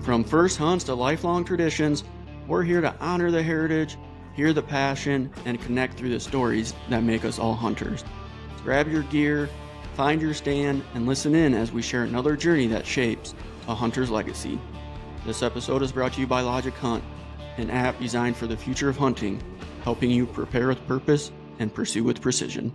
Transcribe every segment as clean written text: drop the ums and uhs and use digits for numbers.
From first hunts to lifelong traditions, we're here to honor the heritage, hear the passion, and connect through the stories that make us all hunters. Grab your gear, find your stand, and listen in as we share another journey that shapes a hunter's legacy. This episode is brought to you by Logic Hunt, an app designed for the future of hunting, helping you prepare with purpose and pursue with precision.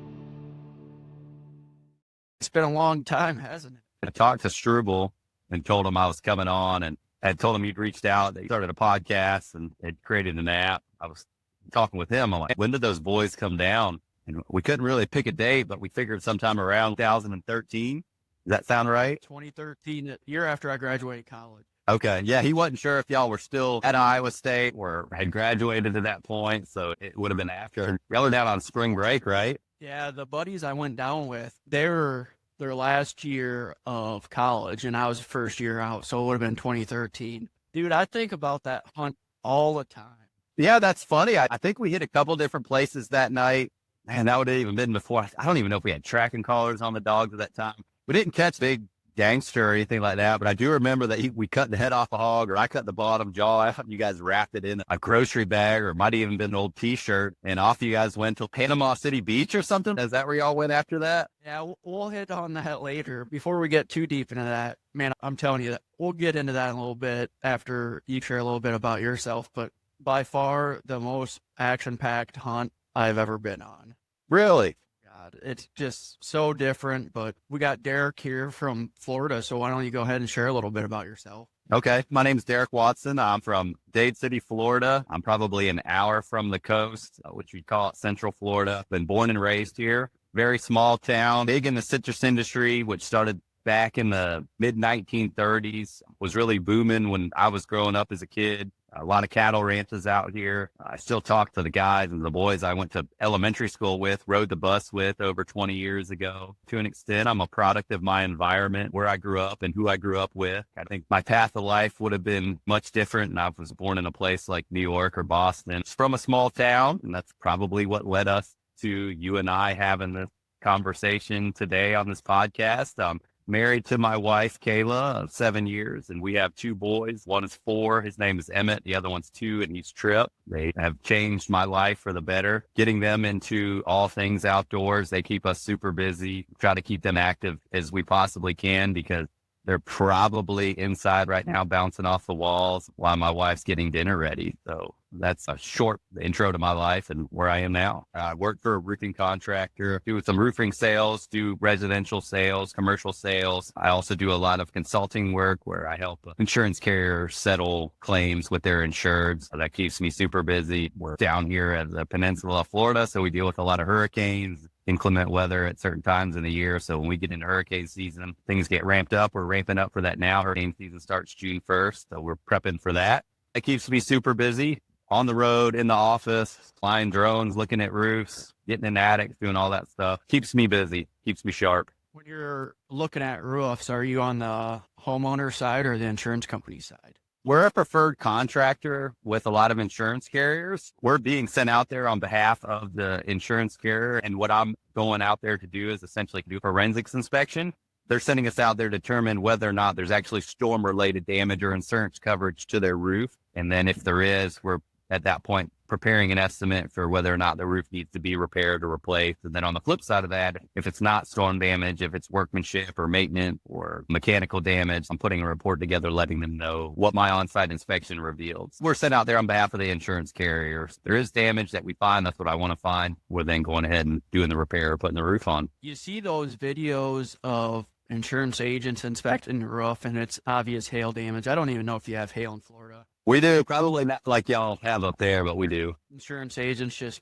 It's been a long time, hasn't it? I talked to Struble and told him I was coming on, and I had told him you'd reached out. They started a podcast and had created an app. I was talking with him. I'm like, when did those boys come down? And we couldn't really pick a date, but we figured sometime around 2013. Does that sound right? 2013, the year after I graduated college. Okay. Yeah. He wasn't sure if y'all were still at Iowa State or had graduated at that point. So it would have been after. Y'all were down on spring break, right? Yeah, the buddies I went down with, they were their last year of college, and I was first year out, so it would have been 2013. Dude, I think about that hunt all the time. Yeah, that's funny. I think we hit a couple different places that night. Man, that would have even been before. I don't even know if we had tracking collars on the dogs at that time. We didn't catch big gangster or anything like that, but I do remember that we cut the head off a hog, or I cut the bottom jaw out, and you guys wrapped it in a grocery bag, or it might have even been an old T-shirt, and off you guys went to Panama City Beach or something. Is that where y'all went after that? Yeah, we'll hit on that later. Before we get too deep into that, man, I'm telling you that we'll get into that in a little bit after you share a little bit about yourself, but by far the most action-packed hunt I've ever been on. Really? God, it's just so different, but we got Derek here from Florida, so why don't you go ahead and share a little bit about yourself? Okay. My name's Derek Watson. I'm from Dade City, Florida. I'm probably an hour from the coast, which we call it Central Florida. Been born and raised here. Very small town, big in the citrus industry, which started back in the mid 1930s, was really booming when I was growing up as a kid. A lot of cattle ranches out here. I still talk to the guys and the boys I went to elementary school with, rode the bus with over 20 years ago. To an extent, I'm a product of my environment, where I grew up and who I grew up with. I think my path of life would have been much different, and I was born in a place like New York or Boston. It's from a small town, and that's probably what led us to you and I having this conversation today on this podcast. Married to my wife, Kayla, of 7 years, and we have two boys. One is 4. His name is Emmett. The other one's 2, and he's Trip. They have changed my life for the better. Getting them into all things outdoors, they keep us super busy. Try to keep them active as we possibly can, because they're probably inside right now bouncing off the walls while my wife's getting dinner ready. So that's a short intro to my life and where I am now. I work for a roofing contractor, do some roofing sales, do residential sales, commercial sales. I also do a lot of consulting work where I help insurance carriers settle claims with their insureds. So that keeps me super busy. We're down here at the peninsula of Florida, so we deal with a lot of hurricanes, inclement weather at certain times in the year. So when we get into hurricane season, things get ramped up. We're ramping up for that now. Hurricane season starts June 1st. So we're prepping for that. It keeps me super busy. On the road, in the office, flying drones, looking at roofs, getting in attics, doing all that stuff. Keeps me busy, keeps me sharp. When you're looking at roofs, are you on the homeowner side or the insurance company side? We're a preferred contractor with a lot of insurance carriers. We're being sent out there on behalf of the insurance carrier. And what I'm going out there to do is essentially do forensics inspection. They're sending us out there to determine whether or not there's actually storm-related damage or insurance coverage to their roof. And then if there is, we're at that point preparing an estimate for whether or not the roof needs to be repaired or replaced. And then on the flip side of that, if it's not storm damage, if it's workmanship or maintenance or mechanical damage, I'm putting a report together letting them know what my on-site inspection reveals. We're sent out there on behalf of the insurance carriers. There is damage that we find. That's what I want to find. We're then going ahead and doing the repair or putting the roof on. You see those videos of insurance agents inspecting the roof, and it's obvious hail damage. I don't even know if you have hail in Florida. We do. Probably not like y'all have up there, but we do. Insurance agents just,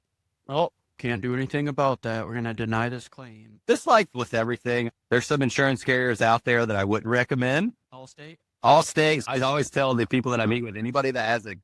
can't do anything about that. We're going to deny this claim. Just like with everything, there's some insurance carriers out there that I wouldn't recommend. Allstate. I always tell the people that I meet with, anybody that has a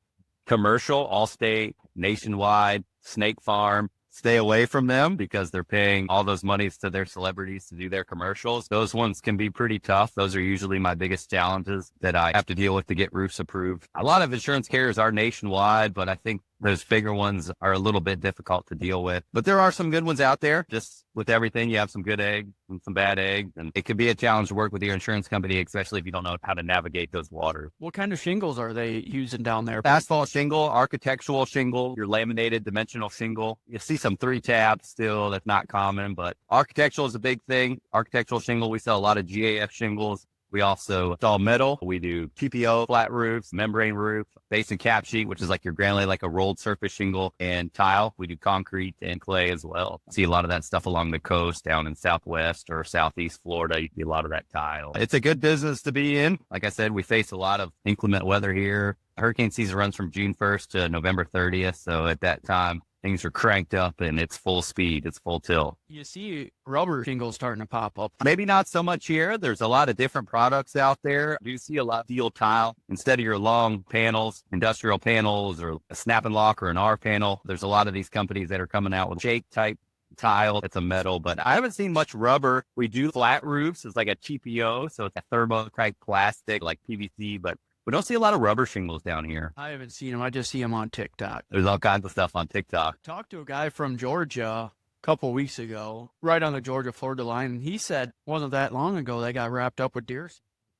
commercial, Allstate, Nationwide, Snake Farm, stay away from them because they're paying all those monies to their celebrities to do their commercials. Those ones can be pretty tough. Those are usually my biggest challenges that I have to deal with to get roofs approved. A lot of insurance carriers are nationwide, but I think Those bigger ones are a little bit difficult to deal with, but there are some good ones out there. Just with everything, you have some good eggs and some bad eggs, and it could be a challenge to work with your insurance company, especially if you don't know how to navigate those waters. What kind of shingles are they using down there? Asphalt shingle, architectural shingle, your laminated dimensional shingle. You see some 3-tab still. That's not common, but architectural is a big thing. Architectural shingle, we sell a lot of GAF shingles. We also install metal. We do TPO, flat roofs, membrane roof, base and cap sheet, which is like your granulate, like a rolled surface shingle, and tile. We do concrete and clay as well. See a lot of that stuff along the coast down in Southwest or Southeast Florida. You see a lot of that tile. It's a good business to be in. Like I said, we face a lot of inclement weather here. Hurricane season runs from June 1st to November 30th. So at that time, things are cranked up and it's full speed. It's full tilt. You see rubber shingles starting to pop up. Maybe not so much here. There's a lot of different products out there. You see a lot of steel tile. Instead of your long panels, industrial panels, or a snap and lock or an R panel, there's a lot of these companies that are coming out with shake type tile. It's a metal, but I haven't seen much rubber. We do flat roofs. It's like a TPO. So it's a thermo type plastic like PVC, but we don't see a lot of rubber shingles down here. I haven't seen them. I just see them on TikTok. There's all kinds of stuff on TikTok. Talked to a guy from Georgia a couple weeks ago, right on the Georgia-Florida line, and he said wasn't that long ago they got wrapped up with deer.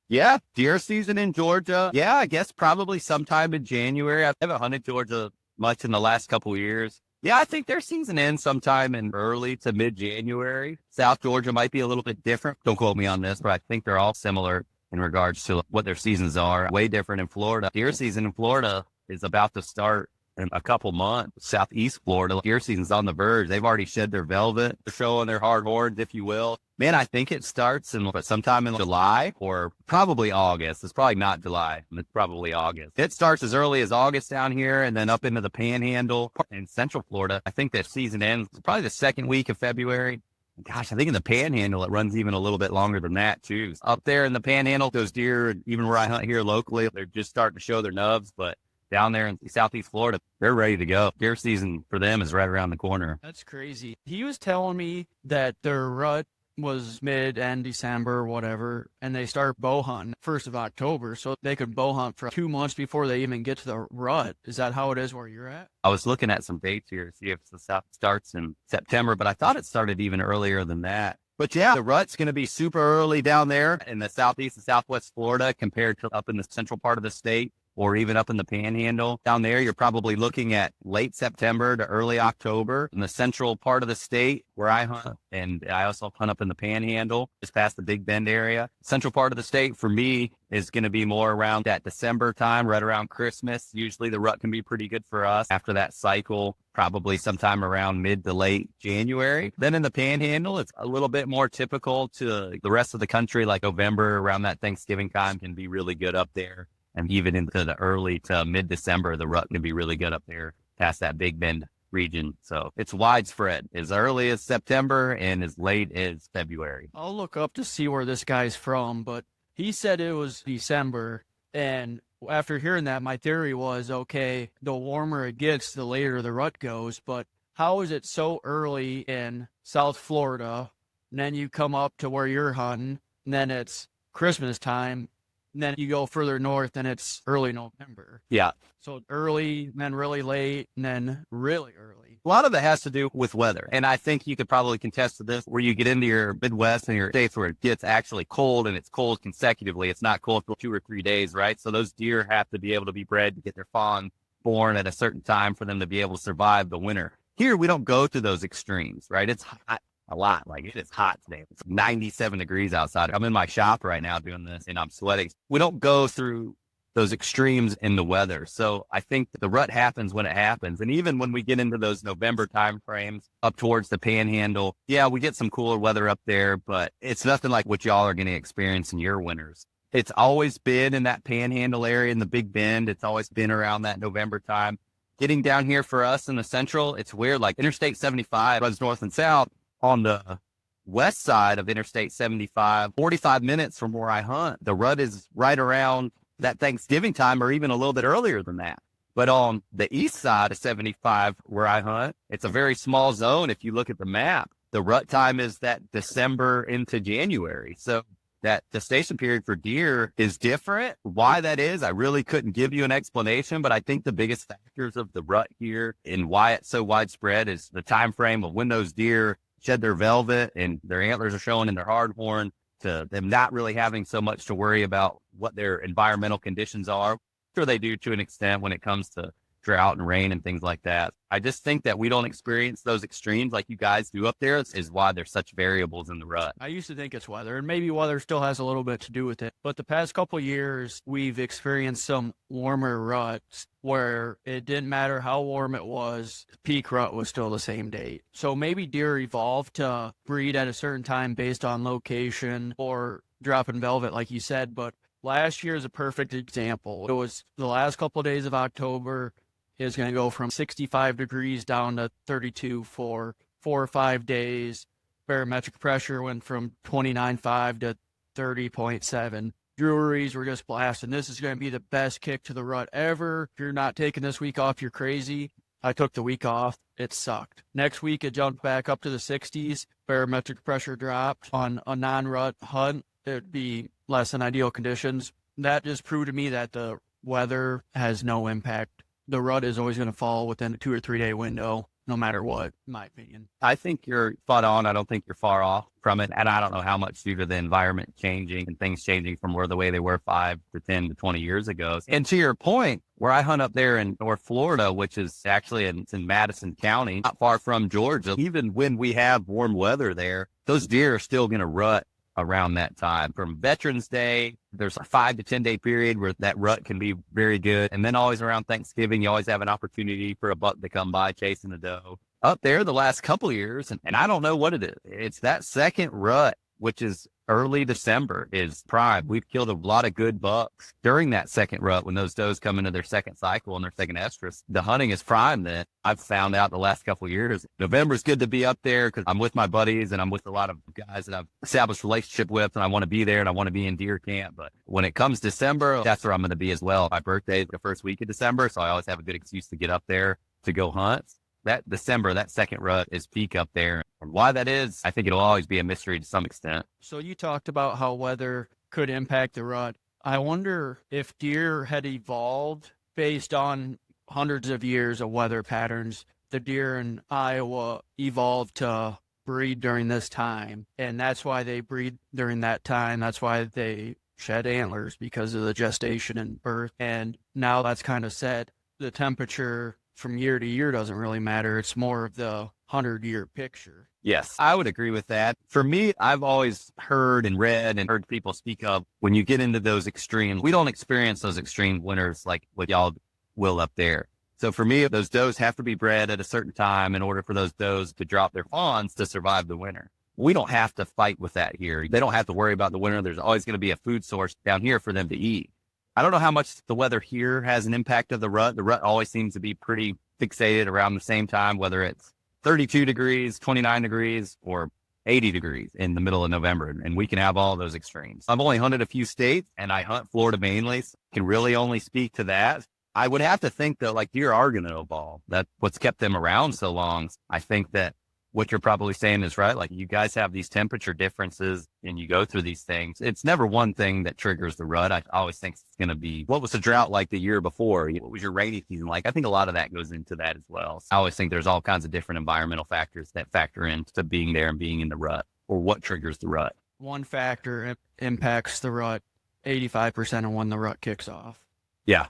Yeah, deer season in Georgia. Yeah, I guess probably sometime in January. I haven't hunted Georgia much in the last couple of years. Yeah, I think their season ends sometime in early to mid-January. South Georgia might be a little bit different. Don't quote me on this, but I think they're all similar in regards to what their seasons are. Way different in Florida. Deer season in Florida is about to start in a couple months. Southeast Florida, deer season's on the verge. They've already shed their velvet. They're showing their hard horns, if you will. Man, I think it starts in sometime in July or probably August. It's probably not July. It's probably August. It starts as early as August down here and then up into the Panhandle in Central Florida. I think that season ends probably the second week of February. Gosh, I think in the Panhandle, it runs even a little bit longer than that, too. Up there in the Panhandle, those deer, even where I hunt here locally, they're just starting to show their nubs. But down there in Southeast Florida, they're ready to go. Deer season for them is right around the corner. That's crazy. He was telling me that their rut was mid-end December, whatever, and they start bow hunting 1st of October, so they could bow hunt for 2 months before they even get to the rut. Is that how it is where you're at? I was looking at some dates here to see if the stuff starts in September, but I thought it started even earlier than that. But yeah, the rut's going to be super early down there in the Southeast and Southwest Florida compared to up in the central part of the state, or even up in the Panhandle. Down there, you're probably looking at late September to early October in the central part of the state where I hunt. And I also hunt up in the Panhandle, just past the Big Bend area. Central part of the state for me is going to be more around that December time, right around Christmas. Usually the rut can be pretty good for us after that cycle, probably sometime around mid to late January. Then in the Panhandle, it's a little bit more typical to the rest of the country, like November around that Thanksgiving time can be really good up there. And even into the early to mid-December, the rut can be really good up there past that Big Bend region. So it's widespread, as early as September and as late as February. I'll look up to see where this guy's from, but he said it was December. And after hearing that, my theory was, okay, the warmer it gets, the later the rut goes. But how is it so early in South Florida? And then you come up to where you're hunting, and then it's Christmas time. And then you go further north and it's early November. Yeah. So early, then really late, and then really early. A lot of it has to do with weather. And I think you could probably contest to this, where you get into your Midwest and your states where it gets actually cold and it's cold consecutively. It's not cold for 2 or 3 days, right? So those deer have to be able to be bred to get their fawn born at a certain time for them to be able to survive the winter. Here, we don't go to those extremes, right? It's hot. A lot. Like, it is hot today. It's 97 degrees outside. I'm in my shop right now doing this and I'm sweating. We don't go through those extremes in the weather. So I think the rut happens when it happens. And even when we get into those November time frames up towards the Panhandle, yeah, we get some cooler weather up there, but it's nothing like what y'all are going to experience in your winters. It's always been in that Panhandle area in the Big Bend. It's always been around that November time. Getting down here for us in the central, it's weird. Like, Interstate 75 runs north and south. On the west side of Interstate 75, 45 minutes from where I hunt, the rut is right around that Thanksgiving time or even a little bit earlier than that. But on the east side of 75 where I hunt, it's a very small zone. If you look at the map, the rut time is that December into January. So that gestation period for deer is different. Why that is, I really couldn't give you an explanation, but I think the biggest factors of the rut here and why it's so widespread is the time frame of when those deer shed their velvet and their antlers are showing in their hard horn, to them not really having so much to worry about what their environmental conditions are. Sure, they do to an extent when it comes to drought and rain and things like that. I just think that we don't experience those extremes like you guys do up there is why there's such variables in the rut. I used to think it's weather, and maybe weather still has a little bit to do with it. But the past couple of years, we've experienced some warmer ruts where it didn't matter how warm it was, peak rut was still the same date. So maybe deer evolved to breed at a certain time based on location or dropping velvet, like you said. But last year is a perfect example. It was the last couple of days of October. Is going to go from 65 degrees down to 32 for 4 or 5 days. Barometric pressure went from 29.5 to 30.7. Breweries were just blasting. This is going to be the best kick to the rut ever. If you're not taking this week off, you're crazy. I took the week off. It sucked. Next week, it jumped back up to the 60s. Barometric pressure dropped. On a non-rut hunt, it'd be less than ideal conditions. That just proved to me that the weather has no impact. The rut is always going to fall within a 2 or 3 day window, no matter what, in my opinion. I think you're spot on. I don't think you're far off from it. And I don't know how much due to the environment changing and things changing from where the way they were 5 to 10 to 20 years ago. And to your point, where I hunt up there in North Florida, which is actually it's in Madison County, not far from Georgia, even when we have warm weather there, those deer are still going to rut around that time. From Veterans Day, there's a 5 to 10 day period where that rut can be very good. And then always around Thanksgiving, you always have an opportunity for a buck to come by chasing a doe. Up there the last couple of years, and I don't know what it is. It's that second rut, which is early December, is prime. We've killed a lot of good bucks during that second rut when those does come into their second cycle and their second estrus. The hunting is prime then. I've found out the last couple of years, November is good to be up there because I'm with my buddies and I'm with a lot of guys that I've established relationship with, and I want to be there and I want to be in deer camp. But when it comes December, that's where I'm going to be as well. My birthday is the first week of December, so I always have a good excuse to get up there to go hunt. That December, that second rut is peak up there. And why that is, I think it'll always be a mystery to some extent. So you talked about how weather could impact the rut. I wonder if deer had evolved based on hundreds of years of weather patterns. The deer in Iowa evolved to breed during this time, and that's why they breed during that time. That's why they shed antlers, because of the gestation and birth. And now that's kind of set. The temperature from year to year doesn't really matter. It's more of the 100-year picture. Yes, I would agree with that. For me, I've always heard and read and heard people speak of when you get into those extremes, we don't experience those extreme winters like what y'all will up there. So for me, those does have to be bred at a certain time in order for those does to drop their fawns to survive the winter. We don't have to fight with that here. They don't have to worry about the winter. There's always going to be a food source down here for them to eat. I don't know how much the weather here has an impact of the rut. The rut always seems to be pretty fixated around the same time, whether it's 32 degrees, 29 degrees, or 80 degrees in the middle of November. And we can have all those extremes. I've only hunted a few states and I hunt Florida mainly, so I can really only speak to that. I would have to think that like deer are going to evolve. That's what's kept them around so long. I think that what you're probably saying is right. Like you guys have these temperature differences and you go through these things. It's never one thing that triggers the rut. I always think it's going to be, what was the drought like the year before? What was your rainy season like? I think a lot of that goes into that as well. So I always think there's all kinds of different environmental factors that factor into being there and being in the rut, or what triggers the rut. One factor impacts the rut 85% of when the rut kicks off. Yeah.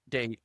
Date.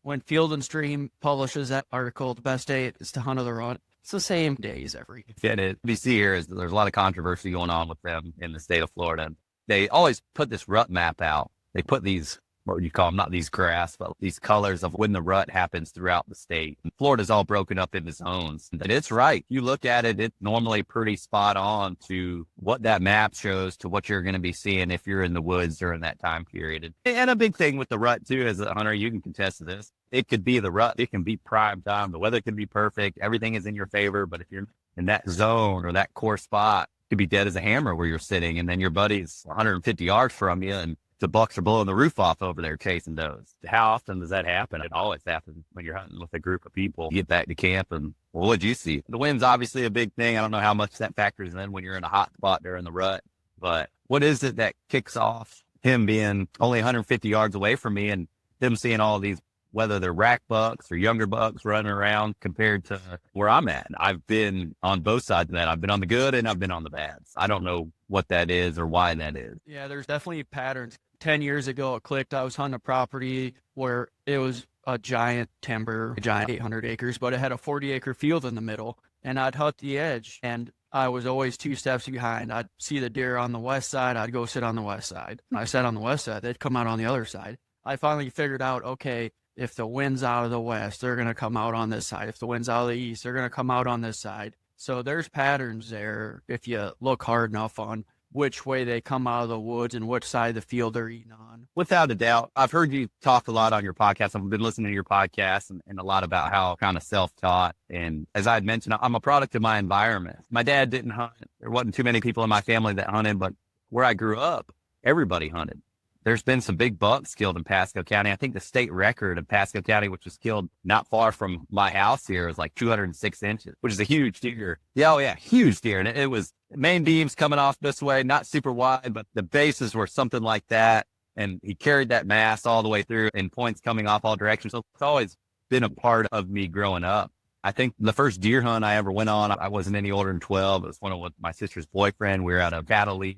When Field and Stream publishes that article, the best date is to hunt of the rut. It's the same days every. And it, we see here is there's a lot of controversy going on with them in the state of Florida. They always put this rut map out. They put these, what would you call them? Not these graphs, but these colors of when the rut happens throughout the state. And Florida's all broken up into zones. And it's right. You look at it, it's normally pretty spot on to what that map shows to what you're going to be seeing if you're in the woods during that time period. And a big thing with the rut too, as a hunter, you can contest this. It could be the rut. It can be prime time. The weather can be perfect. Everything is in your favor. But if you're in that zone or that core spot, it could be dead as a hammer where you're sitting. And then your buddy's 150 yards from you and the bucks are blowing the roof off over there chasing those. How often does that happen? It always happens when you're hunting with a group of people. You get back to camp and, well, what'd you see? The wind's obviously a big thing. I don't know how much that factors in when you're in a hot spot during the rut. But what is it that kicks off him being only 150 yards away from me and him seeing all these, whether they're rack bucks or younger bucks running around compared to where I'm at. I've been on both sides of that. I've been on the good and I've been on the bad. I don't know what that is or why that is. Yeah, there's definitely patterns. 10 years ago, it clicked. I was hunting a property where it was a giant timber, a giant 800 acres, but it had a 40-acre field in the middle. And I'd hunt the edge, and I was always 2 steps behind. I'd see the deer on the west side. I'd go sit on the west side. When I sat on the west side, they'd come out on the other side. I finally figured out, okay, if the wind's out of the west, they're going to come out on this side. If the wind's out of the east, they're going to come out on this side. So there's patterns there if you look hard enough on which way they come out of the woods and which side of the field they're eating on. Without a doubt. I've heard you talk a lot on your podcast. I've been listening to your podcast and a lot about how kind of self-taught. And as I had mentioned, I'm a product of my environment. My dad didn't hunt. There wasn't too many people in my family that hunted, but where I grew up, everybody hunted. There's been some big bucks killed in Pasco County. I think the state record of Pasco County, which was killed not far from my house here, is like 206 inches, which is a huge deer. Yeah, oh yeah, huge deer. And it was main beams coming off this way, not super wide, but the bases were something like that. And he carried that mass all the way through and points coming off all directions. So it's always been a part of me growing up. I think the first deer hunt I ever went on, I wasn't any older than 12. It was one of my sister's boyfriend. We were at a cattle lead.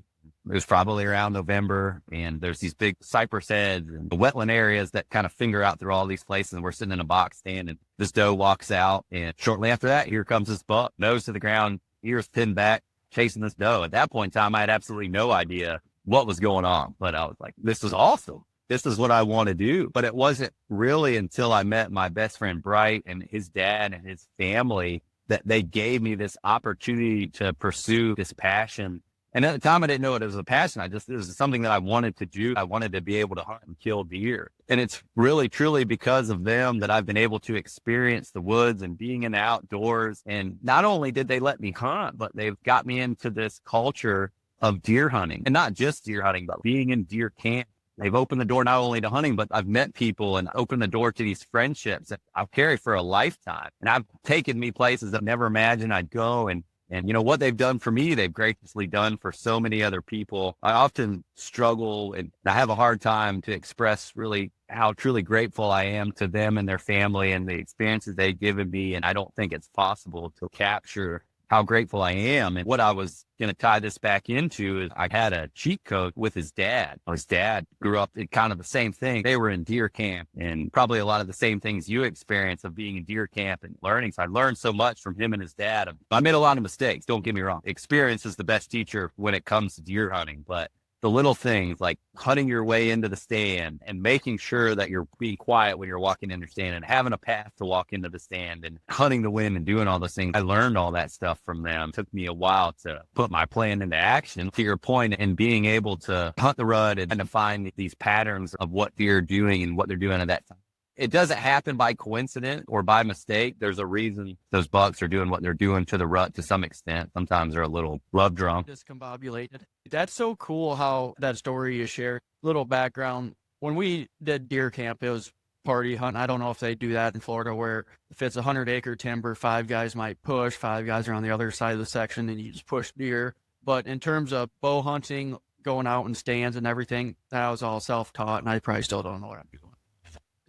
It was probably around November, and there's these big cypress heads and the wetland areas that kind of finger out through all these places. And we're sitting in a box stand, and this doe walks out, and shortly after that, here comes this buck, nose to the ground, ears pinned back, chasing this doe. At that point in time, I had absolutely no idea what was going on, but I was like, this is awesome. This is what I want to do. But it wasn't really until I met my best friend Bright and his dad and his family that they gave me this opportunity to pursue this passion. And at the time, I didn't know it was a passion. It was something that I wanted to do. I wanted to be able to hunt and kill deer. And it's really, truly because of them that I've been able to experience the woods and being in the outdoors. And not only did they let me hunt, but they've got me into this culture of deer hunting, and not just deer hunting, but being in deer camp. They've opened the door not only to hunting, but I've met people and opened the door to these friendships that I'll carry for a lifetime. And I've taken me places I've never imagined I'd go. And you know what they've done for me, they've graciously done for so many other people. I often struggle and I have a hard time to express really how truly grateful I am to them and their family and the experiences they've given me. And I don't think it's possible to capture how grateful I am. And what I was going to tie this back into is I had a cheat code with his dad. His dad grew up in kind of the same thing. They were in deer camp and probably a lot of the same things you experience of being in deer camp and learning. So I learned so much from him and his dad. I made a lot of mistakes. Don't get me wrong. Experience is the best teacher when it comes to deer hunting, but the little things like hunting your way into the stand and making sure that you're being quiet when you're walking into the stand and having a path to walk into the stand and hunting the wind and doing all those things. I learned all that stuff from them. It took me a while to put my plan into action. To your point, and being able to hunt the rut and to find these patterns of what deer are doing and what they're doing at that time. It doesn't happen by coincidence or by mistake. There's a reason those bucks are doing what they're doing to the rut to some extent. Sometimes they're a little love drunk. Discombobulated. That's so cool how that story you share. Little background. When we did deer camp, it was party hunt. I don't know if they do that in Florida where if it's 100-acre timber, 5 guys might push, 5 guys are on the other side of the section and you just push deer. But in terms of bow hunting, going out in stands and everything, that was all self-taught and I probably still don't know what I'm doing.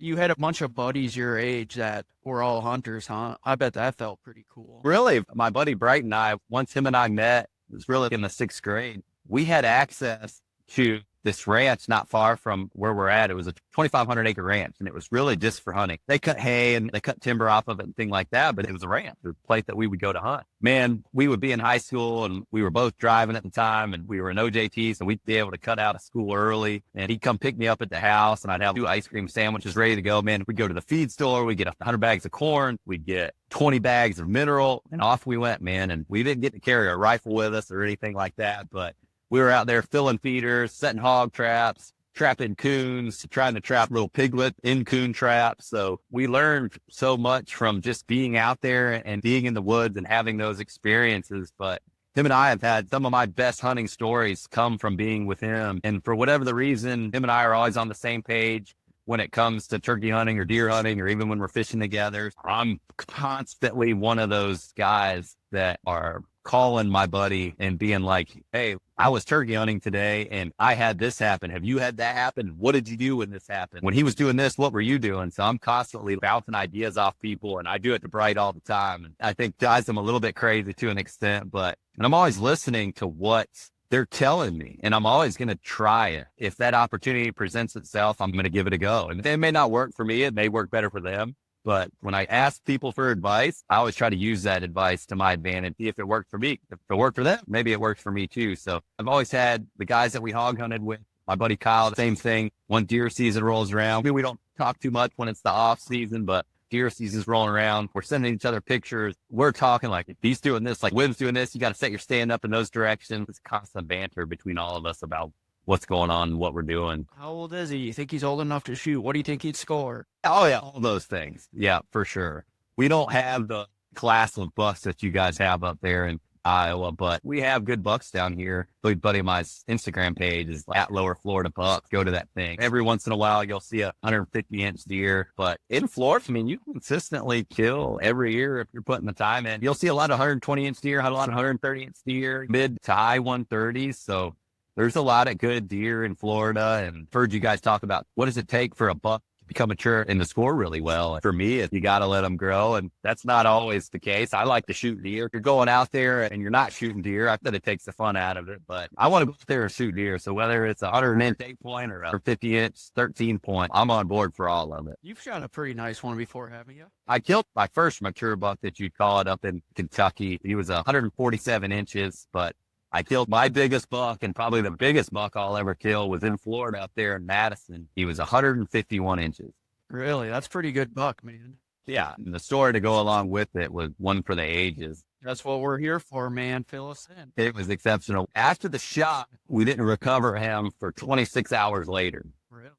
You had a bunch of buddies your age that were all hunters, huh? I bet that felt pretty cool. Really, my buddy Bright and I, once him and I met, it was really in the 6th grade. We had access to this ranch not far from where we're at. It was a 2,500 acre ranch, and it was really just for hunting. They cut hay and they cut timber off of it and things like that, but it was a ranch, a place that we would go to hunt. Man, we would be in high school and we were both driving at the time and we were in OJT, so we'd be able to cut out of school early and he'd come pick me up at the house and I'd have 2 ice cream sandwiches ready to go. Man, we'd go to the feed store, we'd get 100 bags of corn, we'd get 20 bags of mineral, and off we went, man. And we didn't get to carry a rifle with us or anything like that, but we were out there filling feeders, setting hog traps, trapping coons, trying to trap little piglet in coon traps. So we learned so much from just being out there and being in the woods and having those experiences. But him and I have had some of my best hunting stories come from being with him. And for whatever the reason, him and I are always on the same page when it comes to turkey hunting or deer hunting, or even when we're fishing together. I'm constantly one of those guys that are calling my buddy and being like, hey, I was turkey hunting today and I had this happen. Have you had that happen? What did you do when this happened? When he was doing this, what were you doing? So I'm constantly bouncing ideas off people, and I do it to Bright all the time. And I think guys, I'm a little bit crazy to an extent, and I'm always listening to what they're telling me, and I'm always going to try it. If that opportunity presents itself, I'm going to give it a go. And it may not work for me. It may work better for them. But when I ask people for advice, I always try to use that advice to my advantage. If it worked for me, if it worked for them, maybe it works for me too. So I've always had the guys that we hog hunted with, my buddy Kyle, the same thing. When deer season rolls around, we don't talk too much when it's the off season, but deer season's rolling around. We're sending each other pictures. We're talking like, if he's doing this, like Wim's doing this, you got to set your stand up in those directions. It's constant banter between all of us about what's going on and what we're doing. How old is he? You think he's old enough to shoot? What do you think he'd score? Oh, yeah, all those things. Yeah, for sure. We don't have the class of bucks that you guys have up there in Iowa, but we have good bucks down here. A buddy of mine's Instagram page is at Lower Florida Bucks. Go to that thing. Every once in a while, you'll see a 150-inch deer. But in Florida, I mean, you consistently kill every year if you're putting the time in. You'll see a lot of 120-inch deer, a lot of 130-inch deer, mid to high 130s. So there's a lot of good deer in Florida, and I've heard you guys talk about what does it take for a buck to become mature and to score really well. For me, you got to let them grow, and that's not always the case. I like to shoot deer. If you're going out there and you're not shooting deer, I bet it takes the fun out of it, but I want to go out there and shoot deer. So whether it's a 100-inch 8-point or a 50-inch 13-point, I'm on board for all of it. You've shot a pretty nice one before, haven't you? I killed my first mature buck that you'd call it up in Kentucky. He was 147 inches, but I killed my biggest buck, and probably the biggest buck I'll ever kill was in Florida up there in Madison. He was 151 inches. Really? That's pretty good buck, man. Yeah. And the story to go along with it was one for the ages. That's what we're here for, man. Fill us in. It was exceptional. After the shot, we didn't recover him for 26 hours later. Really?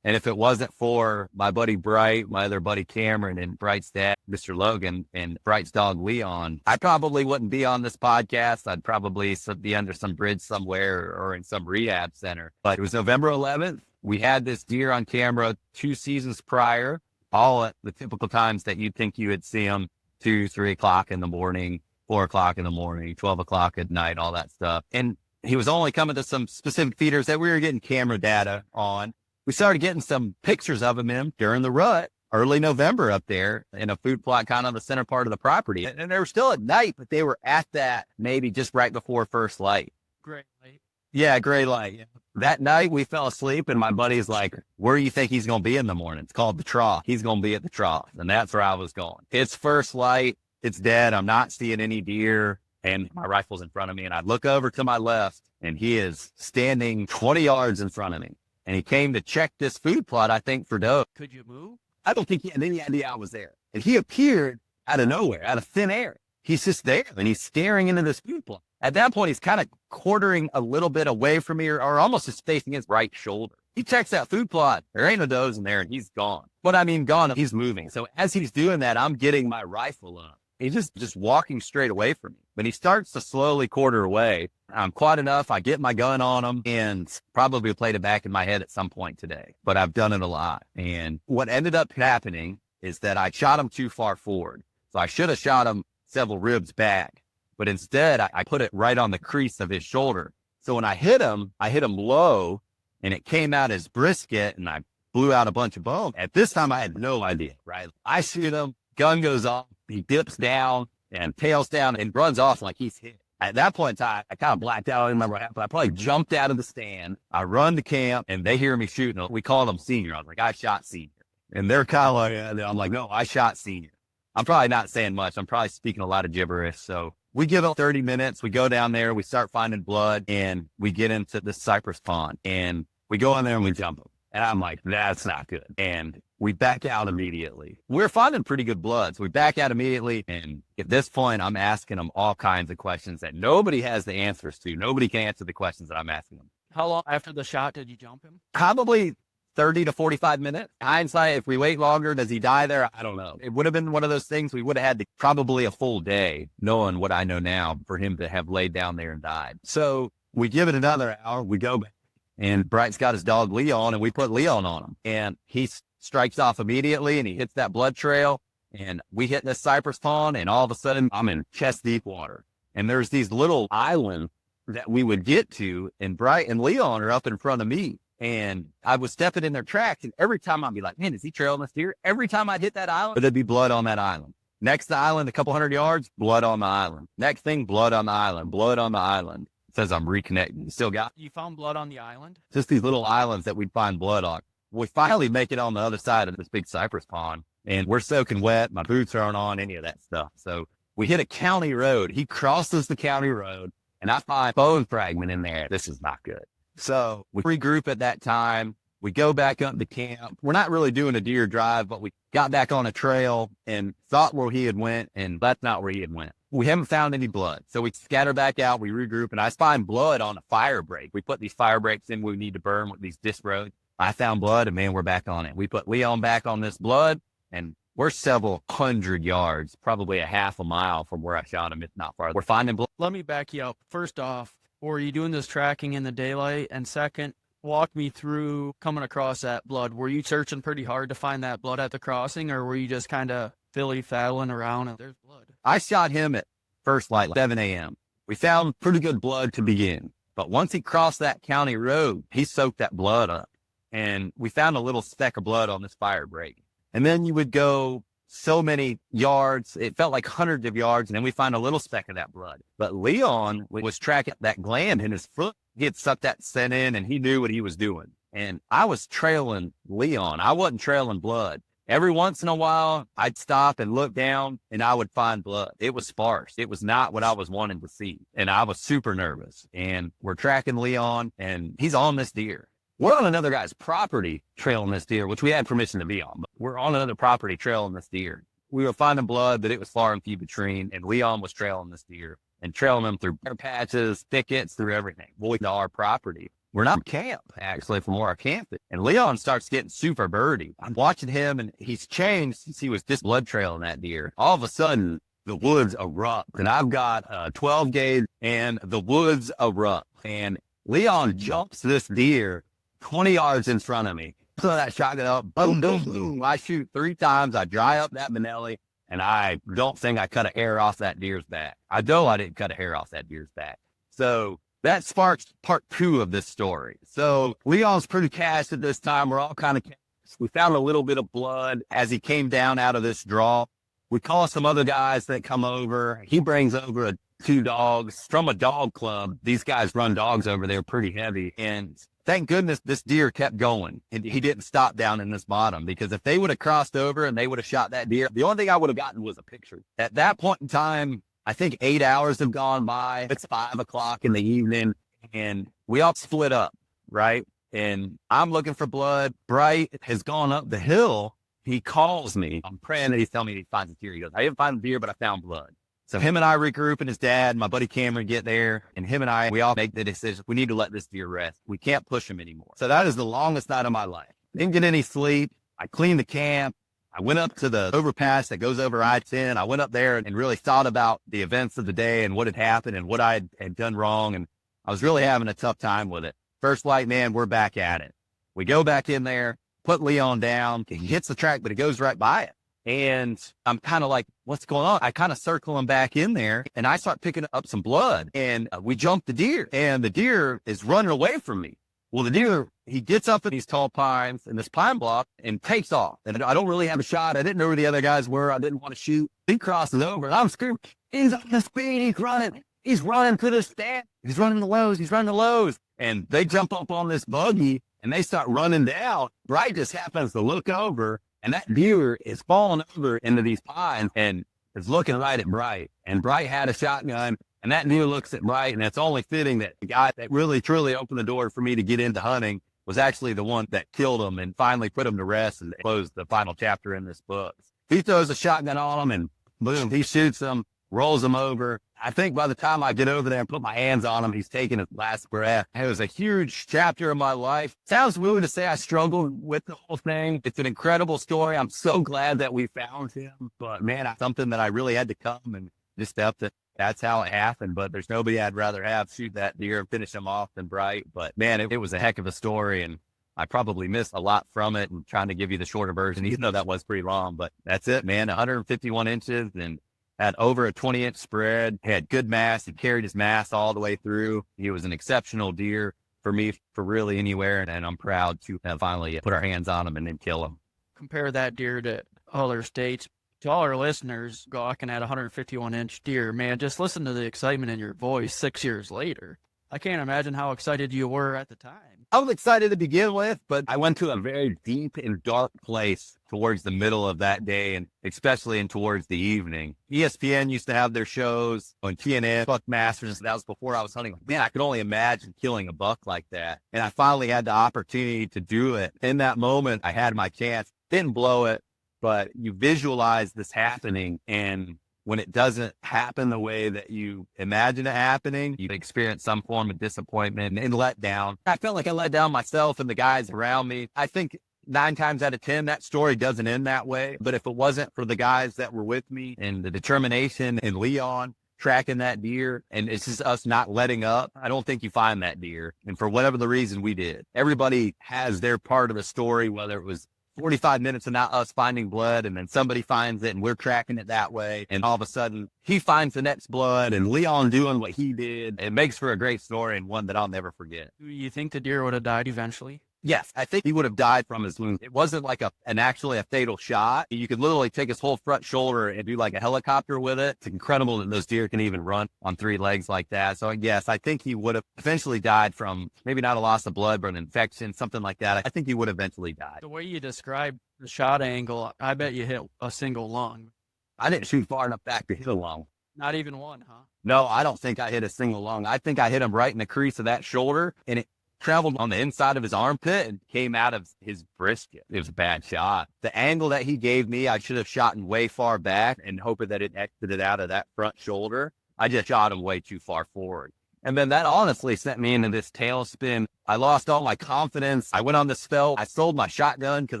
And if it wasn't for my buddy Bright, my other buddy Cameron, and Bright's dad, Mr. Logan, and Bright's dog Leon, I probably wouldn't be on this podcast. I'd probably be under some bridge somewhere or in some rehab center. But it was November 11th. We had this deer on camera 2 seasons prior, all at the typical times that you'd think you would see him, 2, 3 o'clock in the morning, 4 o'clock in the morning, 12 o'clock at night, all that stuff. And he was only coming to some specific feeders that we were getting camera data on. We started getting some pictures of him in during the rut, early November up there in a food plot kind of the center part of the property. And they were still at night, but they were at that maybe just right before first light. Gray light. Yeah, gray light. Yeah. That night we fell asleep, and my buddy's like, where do you think he's going to be in the morning? It's called the trough. He's going to be at the trough. And that's where I was going. It's first light. It's dead. I'm not seeing any deer. And my rifle's in front of me. And I look over to my left, and he is standing 20 yards in front of me. And he came to check this food plot, I think, for doe. Could you move? I don't think he had any idea I was there. And he appeared out of nowhere, out of thin air. He's just there, and he's staring into this food plot. At that point, he's kind of quartering a little bit away from me, or almost just facing his right shoulder. He checks that food plot. There ain't no does in there, and he's gone. But I mean, gone, he's moving. So as he's doing that, I'm getting my rifle up. He's just walking straight away from me. But he starts to slowly quarter away. I'm quiet enough. I get my gun on him and probably played it back in my head at some point today. But I've done it a lot. And what ended up happening is that I shot him too far forward. So I should have shot him several ribs back. But instead, I put it right on the crease of his shoulder. So when I hit him low, and it came out as brisket, and I blew out a bunch of bone. At this time, I had no idea, right? I shoot him, gun goes off, he dips down and tails down and runs off like he's hit. At that point in time, I kind of blacked out. I don't remember what happened. I probably jumped out of the stand. I run to camp, and they hear me shooting. We call them senior. I was like, I shot senior. And they're kind of like, I'm like, no, I shot senior. I'm probably not saying much. I'm probably speaking a lot of gibberish. So we give it 30 minutes. We go down there. We start finding blood, and we get into the cypress pond. And we go in there, and we jump them. And I'm like, that's not good. And we back out immediately. We're finding pretty good blood. So we back out immediately. And at this point, I'm asking them all kinds of questions that nobody has the answers to. Nobody can answer the questions that I'm asking them. How long after the shot did you jump him? Probably 30 to 45 minutes. Hindsight, if we wait longer, does he die there? I don't know. It would have been one of those things we would have had to probably a full day, knowing what I know now, for him to have laid down there and died. So we give it another hour. We go back. And Bright's got his dog Leon, and we put Leon on him. And he strikes off immediately, and he hits that blood trail. And we hit this cypress pond, and all of a sudden, I'm in chest deep water. And there's these little islands that we would get to, and Bright and Leon are up in front of me. And I was stepping in their tracks, and every time I'd be like, man, is he trailing this deer? Every time I'd hit that island, there'd be blood on that island. Next island, a couple hundred yards, blood on the island. Next thing, blood on the island, blood on the island. It says I'm reconnecting. Still got You found blood on the island? just these little islands that we'd find blood on. We finally make it on the other side of this big cypress pond, and we're soaking wet. My boots aren't on, any of that stuff. So we hit a county road. He crosses the county road, and I find a bone fragment in there. This is not good. So we regroup at that time. We go back up to camp. We're not really doing a deer drive, but we got back on a trail and thought where he had went, and that's not where he had went. We haven't found any blood. So we scatter back out, we regroup, and I find blood on a fire break. We put these fire breaks in we need to burn with these disc roads. I found blood, and man, we're back on it. We put Leon back on this blood, and we're several hundred yards, probably a half a mile from where I shot him, if not far. We're finding blood. Let me back you up. First off, were you doing this tracking in the daylight? And second, walk me through coming across that blood. Were you searching pretty hard to find that blood at the crossing, or were you just kind of dilly-faddling around and there's blood? I shot him at first light, 7 a.m. We found pretty good blood to begin. But once he crossed that county road, he soaked that blood up. And we found a little speck of blood on this fire break. And then you would go so many yards. It felt like hundreds of yards. And then we find a little speck of that blood. But Leon was tracking that gland in his foot. He had sucked that scent in, and he knew what he was doing. And I was trailing Leon. I wasn't trailing blood. Every once in a while, I'd stop and look down, and I would find blood. It was sparse. It was not what I was wanting to see. And I was super nervous. And we're tracking Leon, and he's on this deer. We're on another guy's property trailing this deer, which we had permission to be on, but we're on another property trailing this deer. We were finding blood, but it was far and few between, and Leon was trailing this deer and trailing them through bear patches, thickets, through everything. Well, to our property. We're not camp, actually, from where I camped it. And Leon starts getting super birdy. I'm watching him, and he's changed since he was just blood trailing that deer. All of a sudden, the woods erupt, and I've got a 12 gauge, and the woods erupt. And Leon jumps this deer 20 yards in front of me. So that shotgun up, boom, boom, boom. I shoot 3 times. I dry up that Benelli, and I don't think I cut a hair off that deer's back. I know I didn't cut a hair off that deer's back. So that sparks part 2 of this story. So Leon's pretty cast at this time. We're all kind of cast. We found a little bit of blood as he came down out of this draw. We call some other guys that come over. He brings over 2 dogs from a dog club. These guys run dogs over there pretty heavy. And thank goodness this deer kept going, and he didn't stop down in this bottom, because if they would have crossed over and they would have shot that deer, the only thing I would have gotten was a picture. At that point in time, I think 8 hours have gone by. It's 5 o'clock in the evening, and we all split up, right? And I'm looking for blood. Bright has gone up the hill. He calls me. I'm praying that he's telling me he finds a deer. He goes, I didn't find the deer, but I found blood. So him and I regroup, and his dad, my buddy Cameron, get there, and him and I, we all make the decision. We need to let this deer rest. We can't push him anymore. So that is the longest night of my life. Didn't get any sleep. I cleaned the camp. I went up to the overpass that goes over I-10. I went up there and really thought about the events of the day and what had happened and what I had done wrong. And I was really having a tough time with it. First light, man, we're back at it. We go back in there, put Leon down. He hits the track, but it goes right by it. And I'm kind of like, what's going on? I kind of circle him back in there, and I start picking up some blood, and we jump the deer, and the deer is running away from me. Well, the deer, he gets up in these tall pines in this pine block and takes off. And I don't really have a shot. I didn't know where the other guys were. I didn't want to shoot. He crosses over, and I'm screaming, he's on the speed. He's running. He's running to the stand. He's running the lows. He's running the lows. And they jump up on this buggy, and they start running down. Bright just happens to look over, and that deer is falling over into these pines and is looking right at Bright. And Bright had a shotgun, and that deer looks at Bright, and it's only fitting that the guy that really, truly opened the door for me to get into hunting was actually the one that killed him and finally put him to rest and closed the final chapter in this book. He throws a shotgun on him, and boom, he shoots him, rolls him over. I think by the time I get over there and put my hands on him, he's taking his last breath. It was a huge chapter of my life. Sounds weird to say I struggled with the whole thing. It's an incredible story. I'm so glad that we found him. But man, something that I really had to come and just step that. That's how it happened. But there's nobody I'd rather have shoot that deer and finish him off than Bright. But man, it was a heck of a story, and I probably missed a lot from it and trying to give you the shorter version, even though that was pretty long. But that's it, man. 151 inches and Had over a 20-inch spread, had good mass. He carried his mass all the way through. He was an exceptional deer for me for really anywhere, and I'm proud to have finally put our hands on him and then kill him. Compare that deer to other states. To all our listeners gawking at a 151-inch deer, man, just listen to the excitement in your voice 6 years later. I can't imagine how excited you were at the time. I was excited to begin with, but I went to a very deep and dark place towards the middle of that day, and especially in towards the evening. ESPN used to have their shows on TNN, Buck Masters. That was before I was hunting. Man, I could only imagine killing a buck like that. And I finally had the opportunity to do it. In that moment, I had my chance. Didn't blow it, but you visualize this happening, and when it doesn't happen the way that you imagine it happening, you experience some form of disappointment and let down. I felt like I let down myself and the guys around me. I think 9 times out of 10, that story doesn't end that way. But if it wasn't for the guys that were with me and the determination and Leon tracking that deer, and it's just us not letting up, I don't think you find that deer. And for whatever the reason, we did. Everybody has their part of the story, whether it was 45 minutes of not us finding blood, and then somebody finds it and we're tracking it that way. And all of a sudden he finds the next blood and Leon doing what he did. It makes for a great story and one that I'll never forget. Do you think the deer would have died eventually? Yes, I think he would have died from his wound. It wasn't like actually a fatal shot. You could literally take his whole front shoulder and do like a helicopter with it. It's incredible that those deer can even run on 3 legs like that. So yes, I think he would have eventually died from maybe not a loss of blood, but an infection, something like that. I think he would eventually die. The way you described the shot angle, I bet you hit a single lung. I didn't shoot far enough back to hit a lung. Not even one, huh? No, I don't think I hit a single lung. I think I hit him right in the crease of that shoulder, and it traveled on the inside of his armpit and came out of his brisket. It was a bad shot. The angle that he gave me, I should have shot in way far back and hoping that it exited out of that front shoulder. I just shot him way too far forward. And then that honestly sent me into this tailspin. I lost all my confidence. I went on the spell. I sold my shotgun because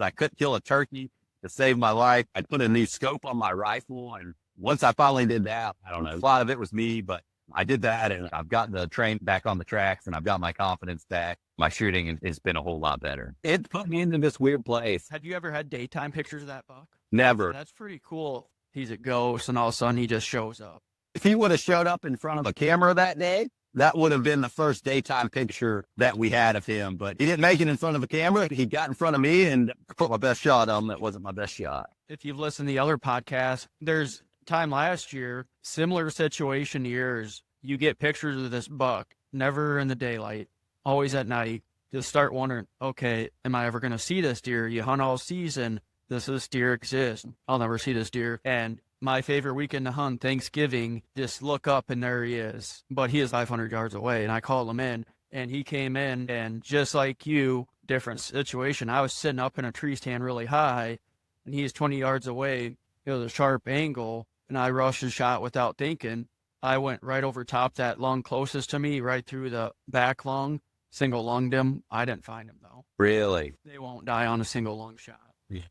I couldn't kill a turkey to save my life. I put a new scope on my rifle. And once I finally did that, I don't know, a lot of it was me, but I did that, and I've gotten the train back on the tracks, and I've got my confidence back. My shooting has been a whole lot better. It put me into this weird place. Have you ever had daytime pictures of that buck? Never. That's pretty cool. He's a ghost, and all of a sudden he just shows up. If he would have showed up in front of a camera that day, that would have been the first daytime picture that we had of him. But he didn't make it in front of a camera. He got in front of me and put my best shot on him. That wasn't my best shot. If you've listened to the other podcasts, there's time last year, similar situation to yours. You get pictures of this buck, never in the daylight, always at night. Just start wondering, okay, am I ever going to see this deer? You hunt all season. Does this deer exist? I'll never see this deer. And my favorite weekend to hunt, Thanksgiving, just look up and there he is. But he is 500 yards away, and I called him in, and he came in, and just like you, different situation. I was sitting up in a tree stand really high, and he's 20 yards away. It was a sharp angle, and I rushed and shot without thinking. I went right over top that lung closest to me, right through the back lung, single lunged him. I didn't find him, though. Really? They won't die on a single lung shot. Yeah.